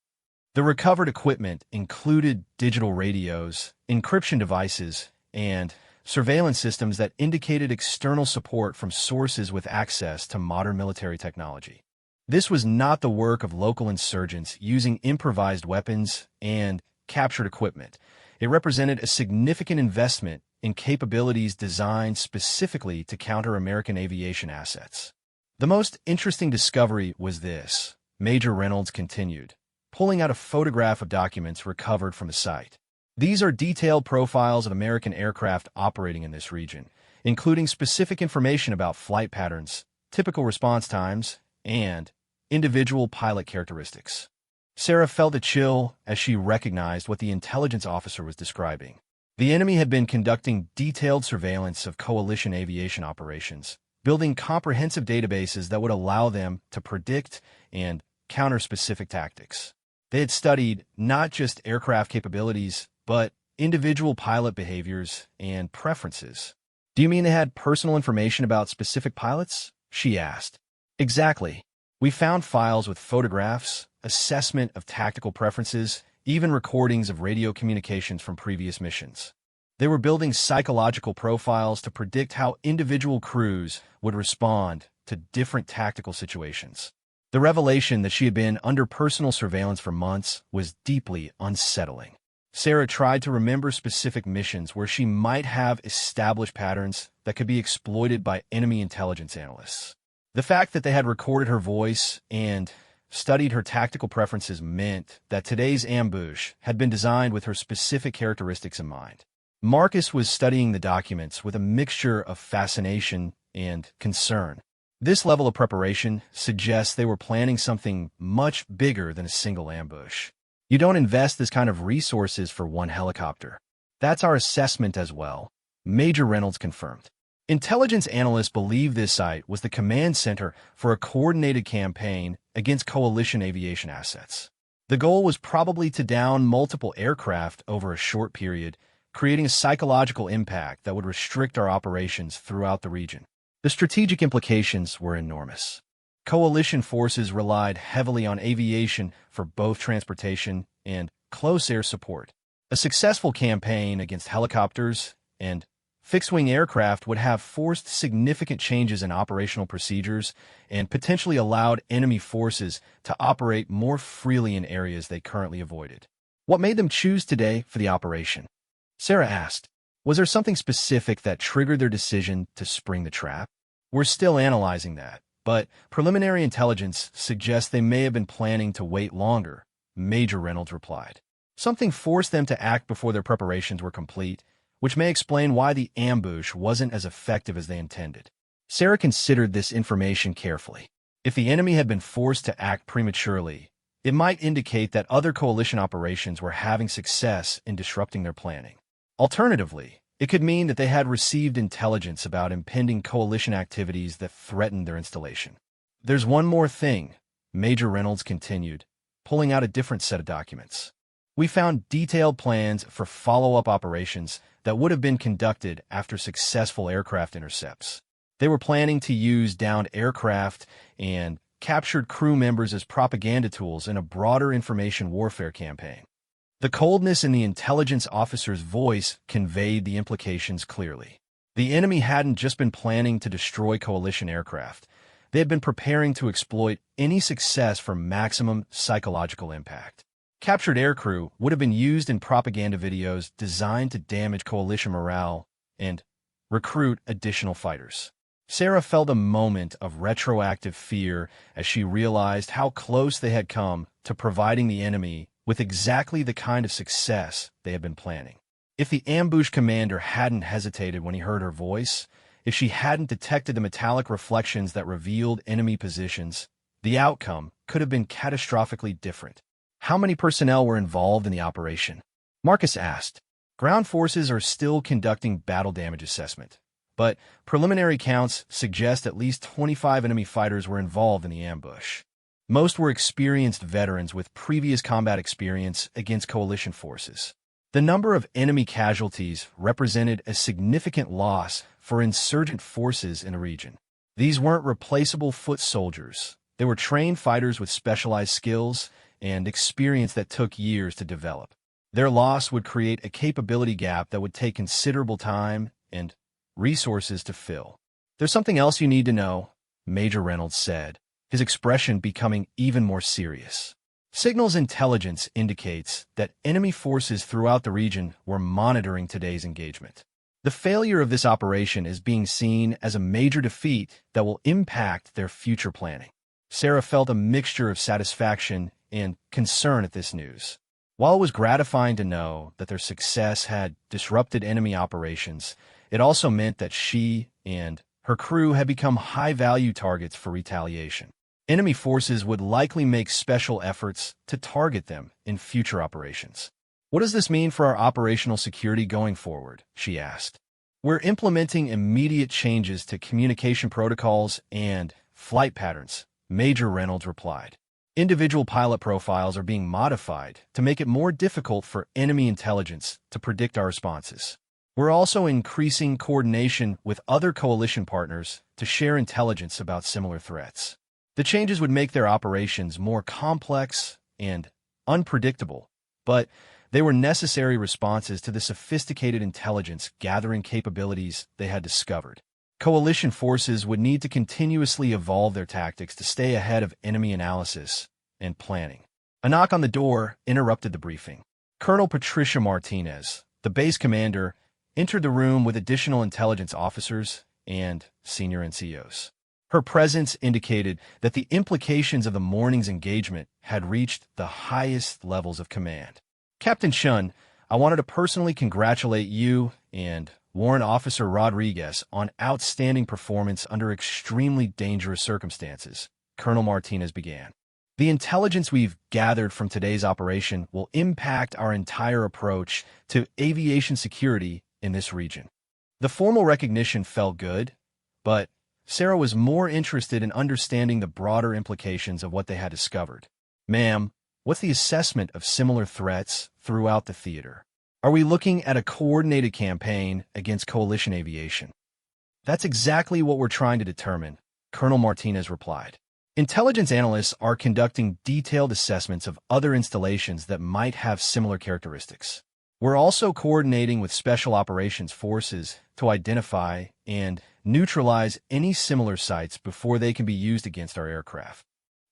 The recovered equipment included digital radios, encryption devices, and surveillance systems that indicated external support from sources with access to modern military technology. This was not the work of local insurgents using improvised weapons and captured equipment. It represented a significant investment in capabilities designed specifically to counter American aviation assets. "The most interesting discovery was this," Major Reynolds continued, pulling out a photograph of documents recovered from the site. "These are detailed profiles of American aircraft operating in this region, including specific information about flight patterns, typical response times, and individual pilot characteristics. Sarah felt a chill as she recognized what the intelligence officer was describing. The enemy had been conducting detailed surveillance of coalition aviation operations, building comprehensive databases that would allow them to predict and counter specific tactics. They had studied not just aircraft capabilities, but individual pilot behaviors and preferences. "Do you mean they had personal information about specific pilots?" she asked. "Exactly. We found files with photographs, assessment of tactical preferences, even recordings of radio communications from previous missions. They were building psychological profiles to predict how individual crews would respond to different tactical situations." The revelation that she had been under personal surveillance for months was deeply unsettling. Sarah tried to remember specific missions where she might have established patterns that could be exploited by enemy intelligence analysts. The fact that they had recorded her voice and studied her tactical preferences meant that today's ambush had been designed with her specific characteristics in mind. Marcus was studying the documents with a mixture of fascination and concern. This level of preparation suggests they were planning something much bigger than a single ambush. "You don't invest this kind of resources for one helicopter." "That's our assessment as well," Major Reynolds confirmed. Intelligence analysts believe this site was the command center for a coordinated campaign against coalition aviation assets. The goal was probably to down multiple aircraft over a short period, creating a psychological impact that would restrict our operations throughout the region. The strategic implications were enormous. Coalition forces relied heavily on aviation for both transportation and close air support. A successful campaign against helicopters and fixed-wing aircraft would have forced significant changes in operational procedures and potentially allowed enemy forces to operate more freely in areas they currently avoided. "What made them choose today for the operation?" Sarah asked. "Was there something specific that triggered their decision to spring the trap?" "We're still analyzing that, but preliminary intelligence suggests they may have been planning to wait longer," Major Reynolds replied. "Something forced them to act before their preparations were complete, which may explain why the ambush wasn't as effective as they intended." Sarah considered this information carefully. If the enemy had been forced to act prematurely, it might indicate that other coalition operations were having success in disrupting their planning. Alternatively, it could mean that they had received intelligence about impending coalition activities that threatened their installation. "There's one more thing," Major Reynolds continued, pulling out a different set of documents. "We found detailed plans for follow-up operations that would have been conducted after successful aircraft intercepts. They were planning to use downed aircraft and captured crew members as propaganda tools in a broader information warfare campaign." The coldness in the intelligence officer's voice conveyed the implications clearly. The enemy hadn't just been planning to destroy coalition aircraft. They had been preparing to exploit any success for maximum psychological impact. Captured aircrew would have been used in propaganda videos designed to damage coalition morale and recruit additional fighters. Sarah felt a moment of retroactive fear as she realized how close they had come to providing the enemy with exactly the kind of success they had been planning. If the ambush commander hadn't hesitated when he heard her voice, if she hadn't detected the metallic reflections that revealed enemy positions, the outcome could have been catastrophically different. "How many personnel were involved in the operation?" Marcus asked. "Ground forces are still conducting battle damage assessment, but preliminary counts suggest at least 25 enemy fighters were involved in the ambush. Most were experienced veterans with previous combat experience against coalition forces. The number of enemy casualties represented a significant loss for insurgent forces in the region. These weren't replaceable foot soldiers. They were trained fighters with specialized skills and experience that took years to develop. Their loss would create a capability gap that would take considerable time and resources to fill." "There's something else you need to know," Major Reynolds said, his expression becoming even more serious. "Signals intelligence indicates that enemy forces throughout the region were monitoring today's engagement. The failure of this operation is being seen as a major defeat that will impact their future planning." Sarah felt a mixture of satisfaction and concern at this news. While it was gratifying to know that their success had disrupted enemy operations, it also meant that she and her crew had become high-value targets for retaliation. Enemy forces would likely make special efforts to target them in future operations. What does this mean for our operational security going forward? She asked. We're implementing immediate changes to communication protocols and flight patterns, Major Reynolds replied. Individual pilot profiles are being modified to make it more difficult for enemy intelligence to predict our responses. We're also increasing coordination with other coalition partners to share intelligence about similar threats. The changes would make their operations more complex and unpredictable, but they were necessary responses to the sophisticated intelligence gathering capabilities they had discovered. Coalition forces would need to continuously evolve their tactics to stay ahead of enemy analysis and planning. A knock on the door interrupted the briefing. Colonel Patricia Martinez, the base commander, entered the room with additional intelligence officers and senior NCOs. Her presence indicated that the implications of the morning's engagement had reached the highest levels of command. Captain Shun, I wanted to personally congratulate you and Warrant Officer Rodriguez on outstanding performance under extremely dangerous circumstances, Colonel Martinez began. The intelligence we've gathered from today's operation will impact our entire approach to aviation security in this region. The formal recognition felt good, but Sarah was more interested in understanding the broader implications of what they had discovered. Ma'am, what's the assessment of similar threats throughout the theater? Are we looking at a coordinated campaign against coalition aviation? That's exactly what we're trying to determine, Colonel Martinez replied. Intelligence analysts are conducting detailed assessments of other installations that might have similar characteristics. We're also coordinating with special operations forces to identify and neutralize any similar sites before they can be used against our aircraft.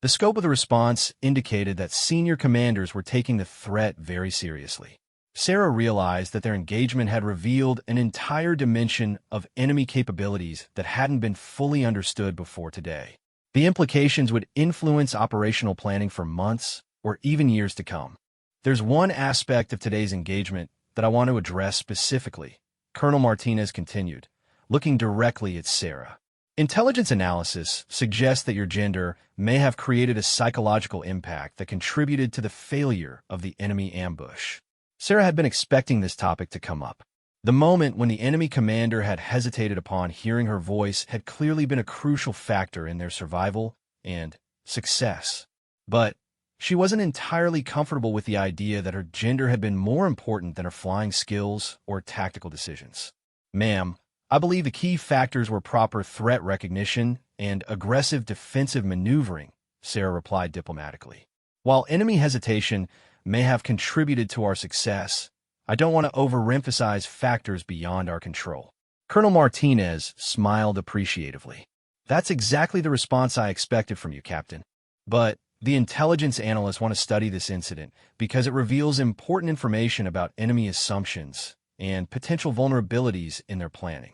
The scope of the response indicated that senior commanders were taking the threat very seriously. Sarah realized that their engagement had revealed an entire dimension of enemy capabilities that hadn't been fully understood before today. The implications would influence operational planning for months or even years to come. There's one aspect of today's engagement that I want to address specifically, Colonel Martinez continued, looking directly at Sarah. Intelligence analysis suggests that your gender may have created a psychological impact that contributed to the failure of the enemy ambush. Sarah had been expecting this topic to come up. The moment when the enemy commander had hesitated upon hearing her voice had clearly been a crucial factor in their survival and success. But she wasn't entirely comfortable with the idea that her gender had been more important than her flying skills or tactical decisions. Ma'am, I believe the key factors were proper threat recognition and aggressive defensive maneuvering, Sarah replied diplomatically. While enemy hesitation may have contributed to our success, I don't want to overemphasize factors beyond our control. Colonel Martinez smiled appreciatively. That's exactly the response I expected from you, Captain. But the intelligence analysts want to study this incident because it reveals important information about enemy assumptions and potential vulnerabilities in their planning.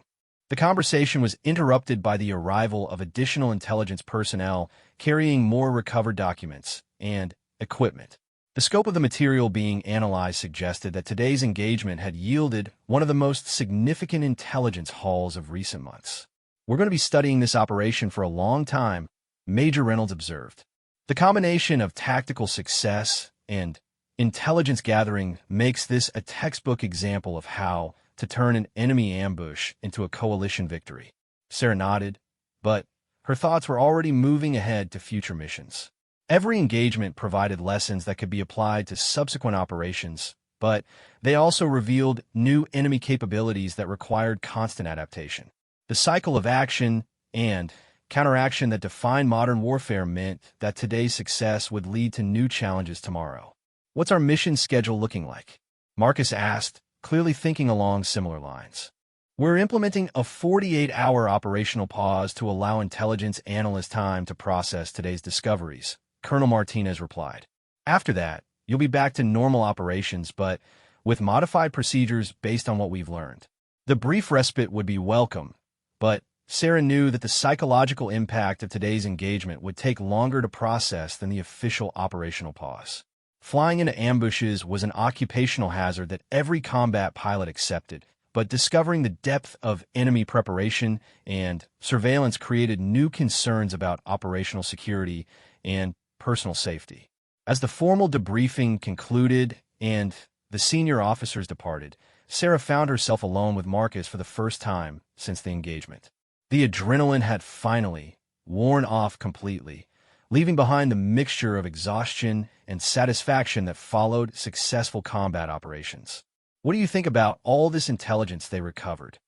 The conversation was interrupted by the arrival of additional intelligence personnel carrying more recovered documents and equipment. The scope of the material being analyzed suggested that today's engagement had yielded one of the most significant intelligence hauls of recent months. We're going to be studying this operation for a long time, Major Reynolds observed. The combination of tactical success and intelligence gathering makes this a textbook example of how to turn an enemy ambush into a coalition victory. Sarah nodded, but her thoughts were already moving ahead to future missions. Every engagement provided lessons that could be applied to subsequent operations, but they also revealed new enemy capabilities that required constant adaptation. The cycle of action and counteraction that defined modern warfare meant that today's success would lead to new challenges tomorrow. What's our mission schedule looking like? Marcus asked, clearly thinking along similar lines. We're implementing a 48-hour operational pause to allow intelligence analysts time to process today's discoveries, Colonel Martinez replied. After that, you'll be back to normal operations, but with modified procedures based on what we've learned. The brief respite would be welcome, but Sarah knew that the psychological impact of today's engagement would take longer to process than the official operational pause. Flying into ambushes was an occupational hazard that every combat pilot accepted, but discovering the depth of enemy preparation and surveillance created new concerns about operational security and personal safety. As the formal debriefing concluded and the senior officers departed, Sarah found herself alone with Marcus for the first time since the engagement. The adrenaline had finally worn off completely, leaving behind the mixture of exhaustion and satisfaction that followed successful combat operations. "What do you think about all this intelligence they recovered?"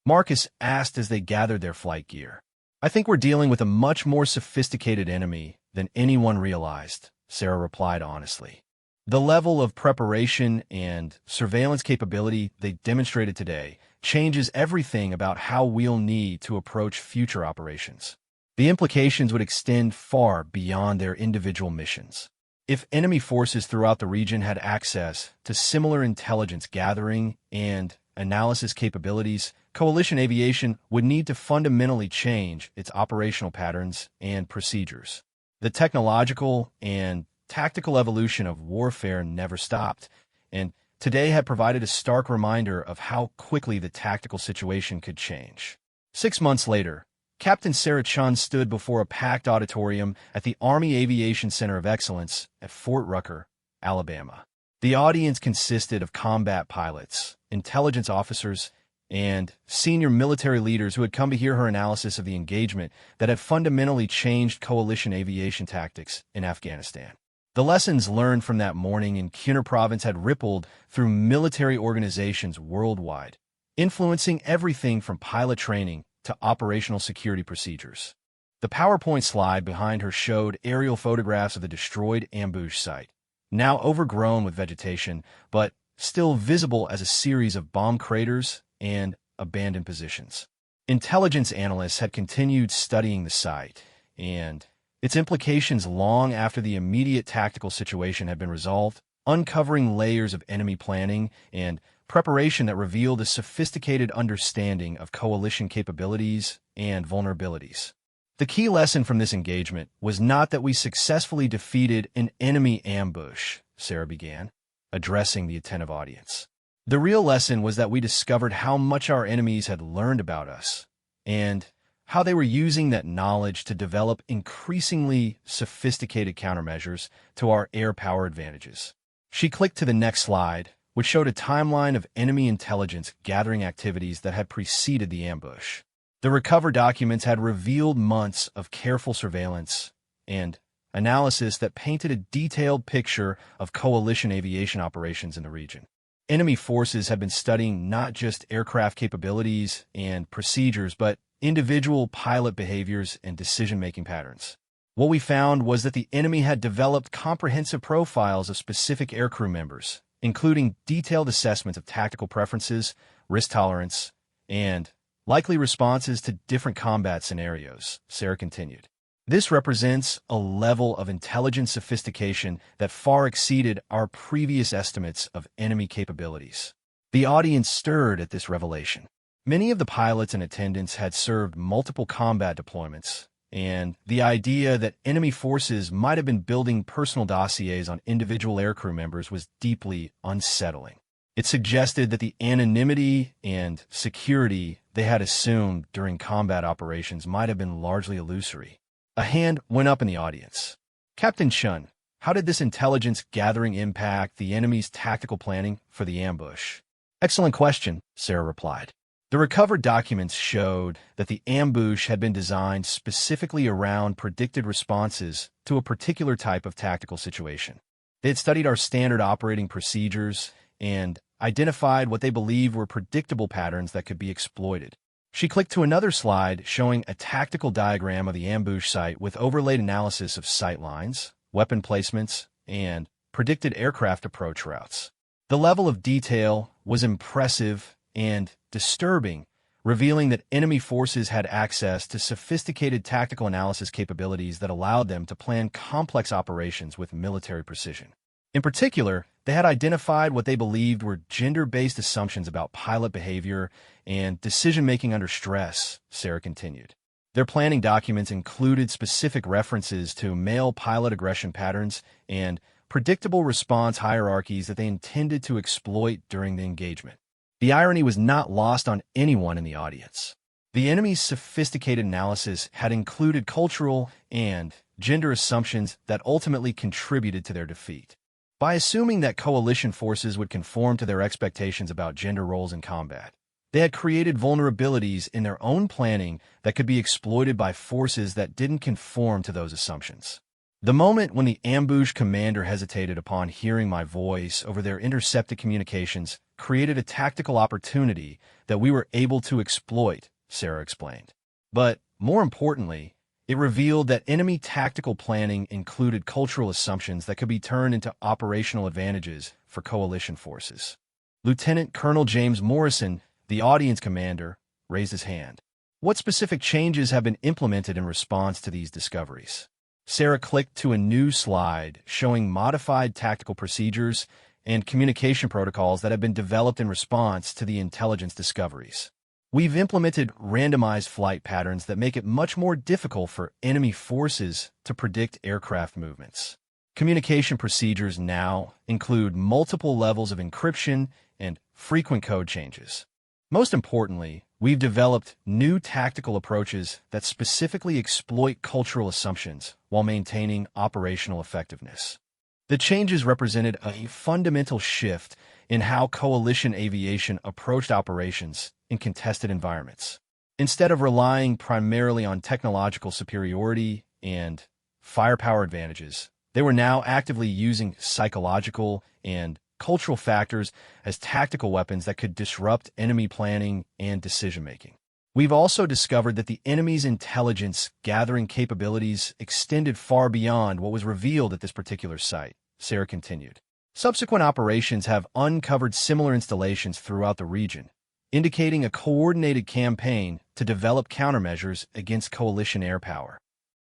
Marcus asked as they gathered their flight gear. "I think we're dealing with a much more sophisticated enemy than anyone realized," Sarah replied honestly. "The level of preparation and surveillance capability they demonstrated today changes everything about how we'll need to approach future operations. The implications would extend far beyond their individual missions. If enemy forces throughout the region had access to similar intelligence gathering and analysis capabilities, coalition aviation would need to fundamentally change its operational patterns and procedures. The technological and tactical evolution of warfare never stopped, and today had provided a stark reminder of how quickly the tactical situation could change." 6 months later, Captain Sarah Chun stood before a packed auditorium at the Army Aviation Center of Excellence at Fort Rucker, Alabama. The audience consisted of combat pilots, intelligence officers, and senior military leaders who had come to hear her analysis of the engagement that had fundamentally changed coalition aviation tactics in Afghanistan. The lessons learned from that morning in Kunar Province had rippled through military organizations worldwide, influencing everything from pilot training to operational security procedures. The PowerPoint slide behind her showed aerial photographs of the destroyed ambush site, now overgrown with vegetation, but still visible as a series of bomb craters and abandoned positions. Intelligence analysts had continued studying the site and its implications long after the immediate tactical situation had been resolved, uncovering layers of enemy planning and preparation that revealed a sophisticated understanding of coalition capabilities and vulnerabilities. The key lesson from this engagement was not that we successfully defeated an enemy ambush, Sarah began, addressing the attentive audience. The real lesson was that we discovered how much our enemies had learned about us and how they were using that knowledge to develop increasingly sophisticated countermeasures to our air power advantages. She clicked to the next slide, which showed a timeline of enemy intelligence gathering activities that had preceded the ambush. The recovered documents had revealed months of careful surveillance and analysis that painted a detailed picture of coalition aviation operations in the region. Enemy forces had been studying not just aircraft capabilities and procedures, but individual pilot behaviors and decision-making patterns. What we found was that the enemy had developed comprehensive profiles of specific aircrew members, including detailed assessments of tactical preferences, risk tolerance, and likely responses to different combat scenarios, Sarah continued. This represents a level of intelligence sophistication that far exceeded our previous estimates of enemy capabilities. The audience stirred at this revelation. Many of the pilots and attendants had served multiple combat deployments, and the idea that enemy forces might have been building personal dossiers on individual aircrew members was deeply unsettling. It suggested that the anonymity and security they had assumed during combat operations might have been largely illusory. A hand went up in the audience. "Captain Chun, how did this intelligence gathering impact the enemy's tactical planning for the ambush?" "Excellent question," Sarah replied. The recovered documents showed that the ambush had been designed specifically around predicted responses to a particular type of tactical situation. They had studied our standard operating procedures and identified what they believed were predictable patterns that could be exploited. She clicked to another slide showing a tactical diagram of the ambush site with overlaid analysis of sight lines, weapon placements, and predicted aircraft approach routes. The level of detail was impressive and disturbing, revealing that enemy forces had access to sophisticated tactical analysis capabilities that allowed them to plan complex operations with military precision. In particular, they had identified what they believed were gender-based assumptions about pilot behavior and decision-making under stress, Sarah continued. Their planning documents included specific references to male pilot aggression patterns and predictable response hierarchies that they intended to exploit during the engagement. The irony was not lost on anyone in the audience. The enemy's sophisticated analysis had included cultural and gender assumptions that ultimately contributed to their defeat. By assuming that coalition forces would conform to their expectations about gender roles in combat, they had created vulnerabilities in their own planning that could be exploited by forces that didn't conform to those assumptions. The moment when the ambush commander hesitated upon hearing my voice over their intercepted communications created a tactical opportunity that we were able to exploit, Sarah explained. But, more importantly, it revealed that enemy tactical planning included cultural assumptions that could be turned into operational advantages for coalition forces. Lieutenant Colonel James Morrison, the audience commander, raised his hand. What specific changes have been implemented in response to these discoveries? Sarah clicked to a new slide showing modified tactical procedures and communication protocols that have been developed in response to the intelligence discoveries. We've implemented randomized flight patterns that make it much more difficult for enemy forces to predict aircraft movements. Communication procedures now include multiple levels of encryption and frequent code changes. Most importantly, we've developed new tactical approaches that specifically exploit cultural assumptions while maintaining operational effectiveness. The changes represented a fundamental shift in how coalition aviation approached operations in contested environments. Instead of relying primarily on technological superiority and firepower advantages, they were now actively using psychological and cultural factors as tactical weapons that could disrupt enemy planning and decision-making. We've also discovered that the enemy's intelligence gathering capabilities extended far beyond what was revealed at this particular site, Sarah continued. Subsequent operations have uncovered similar installations throughout the region, indicating a coordinated campaign to develop countermeasures against coalition air power.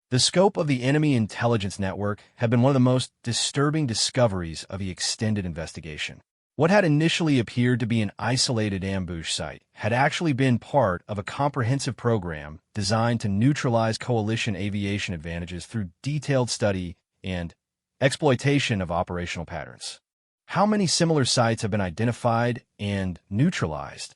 The scope of the enemy intelligence network had been one of the most disturbing discoveries of the extended investigation. What had initially appeared to be an isolated ambush site had actually been part of a comprehensive program designed to neutralize coalition aviation advantages through detailed study and exploitation of operational patterns. How many similar sites have been identified and neutralized?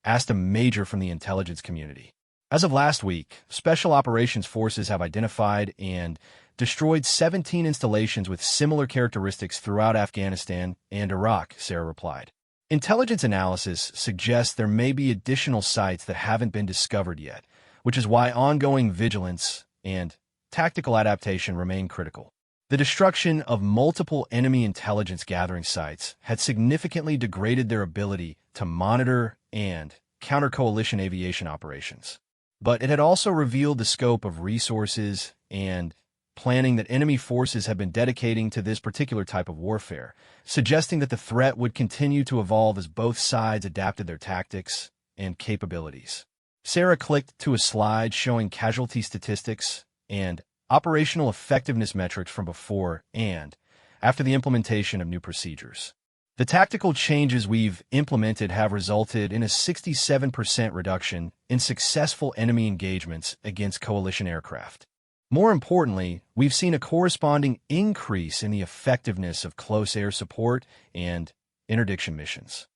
Asked a major from the intelligence community. As of last week, Special Operations Forces have identified and destroyed 17 installations with similar characteristics throughout Afghanistan and Iraq, Sarah replied. Intelligence analysis suggests there may be additional sites that haven't been discovered yet, which is why ongoing vigilance and tactical adaptation remain critical. The destruction of multiple enemy intelligence gathering sites had significantly degraded their ability to monitor and counter coalition aviation operations. But it had also revealed the scope of resources and planning that enemy forces have been dedicating to this particular type of warfare, suggesting that the threat would continue to evolve as both sides adapted their tactics and capabilities. Sarah clicked to a slide showing casualty statistics and operational effectiveness metrics from before and after the implementation of new procedures. The tactical changes we've implemented have resulted in a 67% reduction in successful enemy engagements against coalition aircraft. More importantly, we've seen a corresponding increase in the effectiveness of close air support and interdiction missions.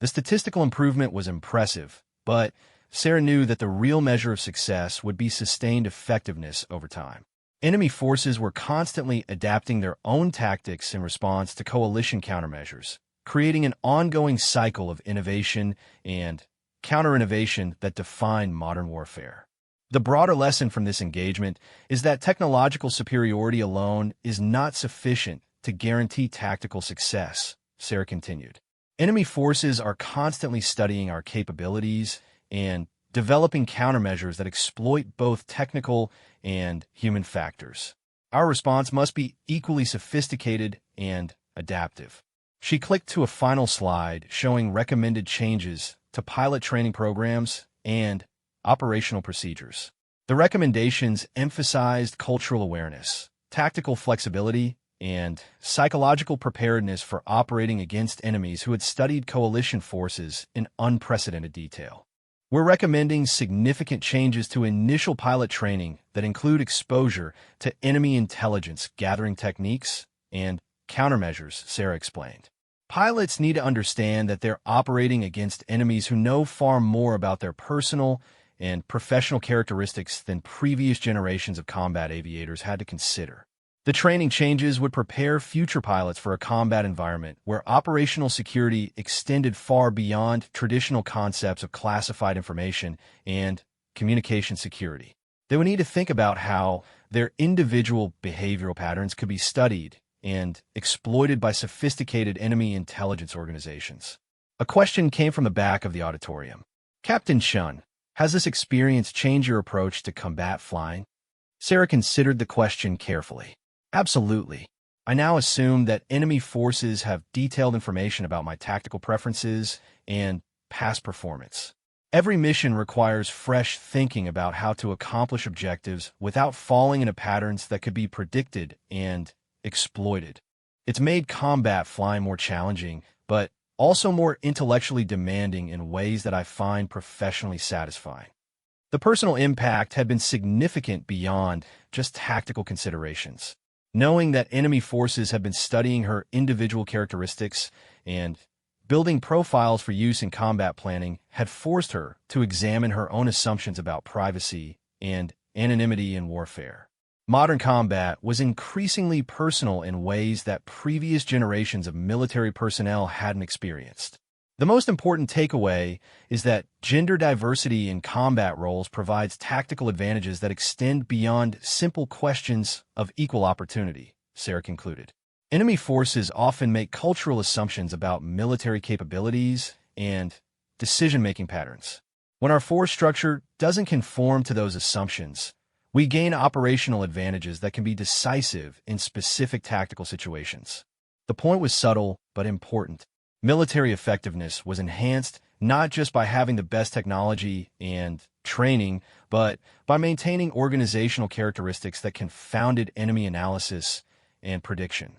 The statistical improvement was impressive, but Sarah knew that the real measure of success would be sustained effectiveness over time. Enemy forces were constantly adapting their own tactics in response to coalition countermeasures, creating an ongoing cycle of innovation and counter-innovation that define modern warfare. The broader lesson from this engagement is that technological superiority alone is not sufficient to guarantee tactical success, Sarah continued. Enemy forces are constantly studying our capabilities and developing countermeasures that exploit both technical and human factors. Our response must be equally sophisticated and adaptive. She clicked to a final slide showing recommended changes to pilot training programs and operational procedures. The recommendations emphasized cultural awareness, tactical flexibility, and psychological preparedness for operating against enemies who had studied coalition forces in unprecedented detail. We're recommending significant changes to initial pilot training that include exposure to enemy intelligence gathering techniques and countermeasures, Sarah explained. Pilots need to understand that they're operating against enemies who know far more about their personal and professional characteristics than previous generations of combat aviators had to consider. The training changes would prepare future pilots for a combat environment where operational security extended far beyond traditional concepts of classified information and communication security. They would need to think about how their individual behavioral patterns could be studied and exploited by sophisticated enemy intelligence organizations. A question came from the back of the auditorium. Captain Shun, has this experience changed your approach to combat flying? Sarah considered the question carefully. Absolutely. I now assume that enemy forces have detailed information about my tactical preferences and past performance. Every mission requires fresh thinking about how to accomplish objectives without falling into patterns that could be predicted and exploited. It's made combat flying more challenging, but also more intellectually demanding in ways that I find professionally satisfying. The personal impact had been significant beyond just tactical considerations. Knowing that enemy forces had been studying her individual characteristics and building profiles for use in combat planning had forced her to examine her own assumptions about privacy and anonymity in warfare. Modern combat was increasingly personal in ways that previous generations of military personnel hadn't experienced. The most important takeaway is that gender diversity in combat roles provides tactical advantages that extend beyond simple questions of equal opportunity, Sarah concluded. Enemy forces often make cultural assumptions about military capabilities and decision-making patterns. When our force structure doesn't conform to those assumptions, we gain operational advantages that can be decisive in specific tactical situations. The point was subtle but important. Military effectiveness was enhanced not just by having the best technology and training, but by maintaining organizational characteristics that confounded enemy analysis and prediction.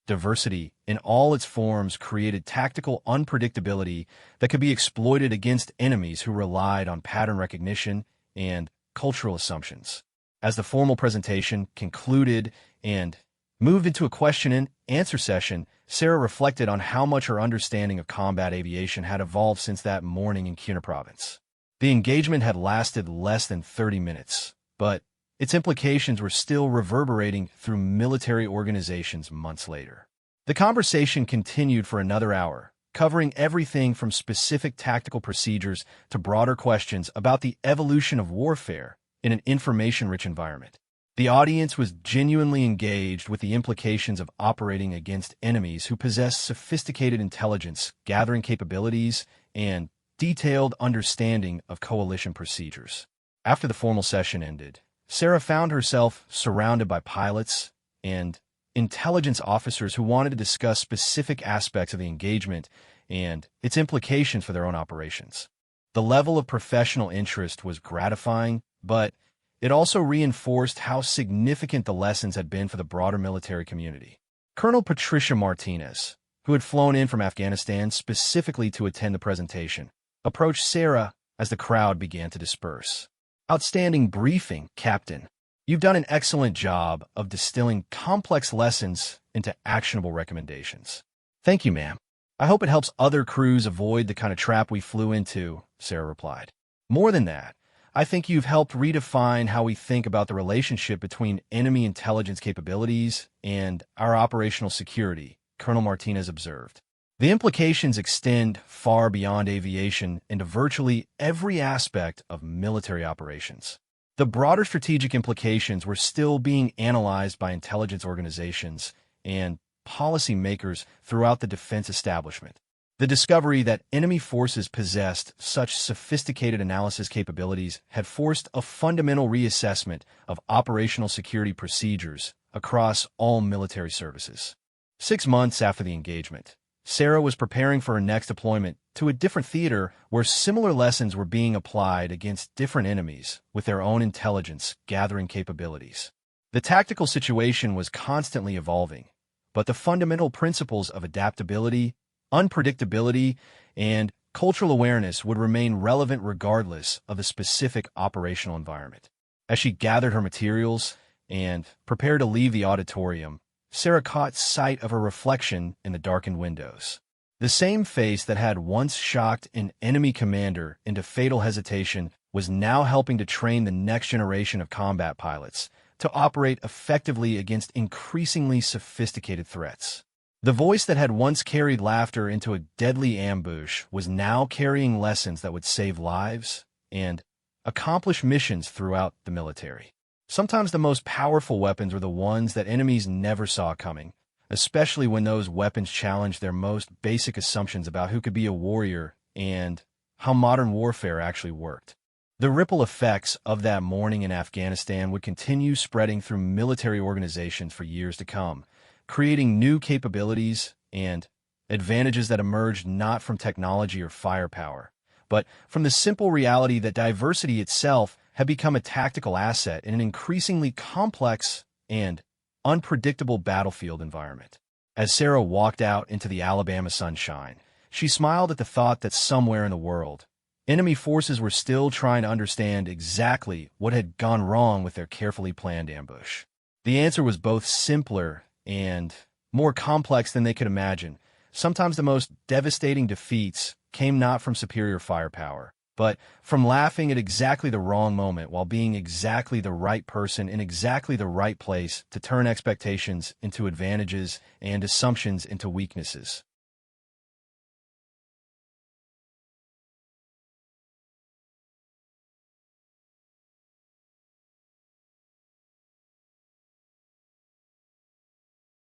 Diversity in all its forms created tactical unpredictability that could be exploited against enemies who relied on pattern recognition and cultural assumptions. As the formal presentation concluded and moved into a question and answer session, Sarah reflected on how much her understanding of combat aviation had evolved since that morning in Kuna Province. The engagement had lasted less than 30 minutes, but its implications were still reverberating through military organizations months later. The conversation continued for another hour, covering everything from specific tactical procedures to broader questions about the evolution of warfare in an information-rich environment. The audience was genuinely engaged with the implications of operating against enemies who possessed sophisticated intelligence, gathering capabilities, and detailed understanding of coalition procedures. After the formal session ended, Sarah found herself surrounded by pilots and intelligence officers who wanted to discuss specific aspects of the engagement and its implications for their own operations. The level of professional interest was gratifying, but it also reinforced how significant the lessons had been for the broader military community. Colonel Patricia Martinez, who had flown in from Afghanistan specifically to attend the presentation, approached Sarah as the crowd began to disperse. Outstanding briefing, Captain. You've done an excellent job of distilling complex lessons into actionable recommendations. Thank you, ma'am. I hope it helps other crews avoid the kind of trap we flew into, Sarah replied. More than that, I think you've helped redefine how we think about the relationship between enemy intelligence capabilities and our operational security, Colonel Martinez observed. The implications extend far beyond aviation into virtually every aspect of military operations. The broader strategic implications were still being analyzed by intelligence organizations and policymakers throughout the defense establishment. The discovery that enemy forces possessed such sophisticated analysis capabilities had forced a fundamental reassessment of operational security procedures across all military services. 6 months after the engagement, Sarah was preparing for her next deployment to a different theater where similar lessons were being applied against different enemies with their own intelligence gathering capabilities. The tactical situation was constantly evolving, but the fundamental principles of adaptability, unpredictability, and cultural awareness would remain relevant regardless of the specific operational environment. As she gathered her materials and prepared to leave the auditorium, Sarah caught sight of her reflection in the darkened windows. The same face that had once shocked an enemy commander into fatal hesitation was now helping to train the next generation of combat pilots to operate effectively against increasingly sophisticated threats. The voice that had once carried laughter into a deadly ambush was now carrying lessons that would save lives and accomplish missions throughout the military. Sometimes the most powerful weapons were the ones that enemies never saw coming, especially when those weapons challenged their most basic assumptions about who could be a warrior and how modern warfare actually worked. The ripple effects of that morning in Afghanistan would continue spreading through military organizations for years to come, creating new capabilities and advantages that emerged not from technology or firepower, but from the simple reality that diversity itself had become a tactical asset in an increasingly complex and unpredictable battlefield environment. As Sarah walked out into the Alabama sunshine, she smiled at the thought that somewhere in the world, enemy forces were still trying to understand exactly what had gone wrong with their carefully planned ambush. The answer was both simpler and more complex than they could imagine. Sometimes the most devastating defeats came not from superior firepower, but from laughing at exactly the wrong moment while being exactly the right person in exactly the right place to turn expectations into advantages and assumptions into weaknesses.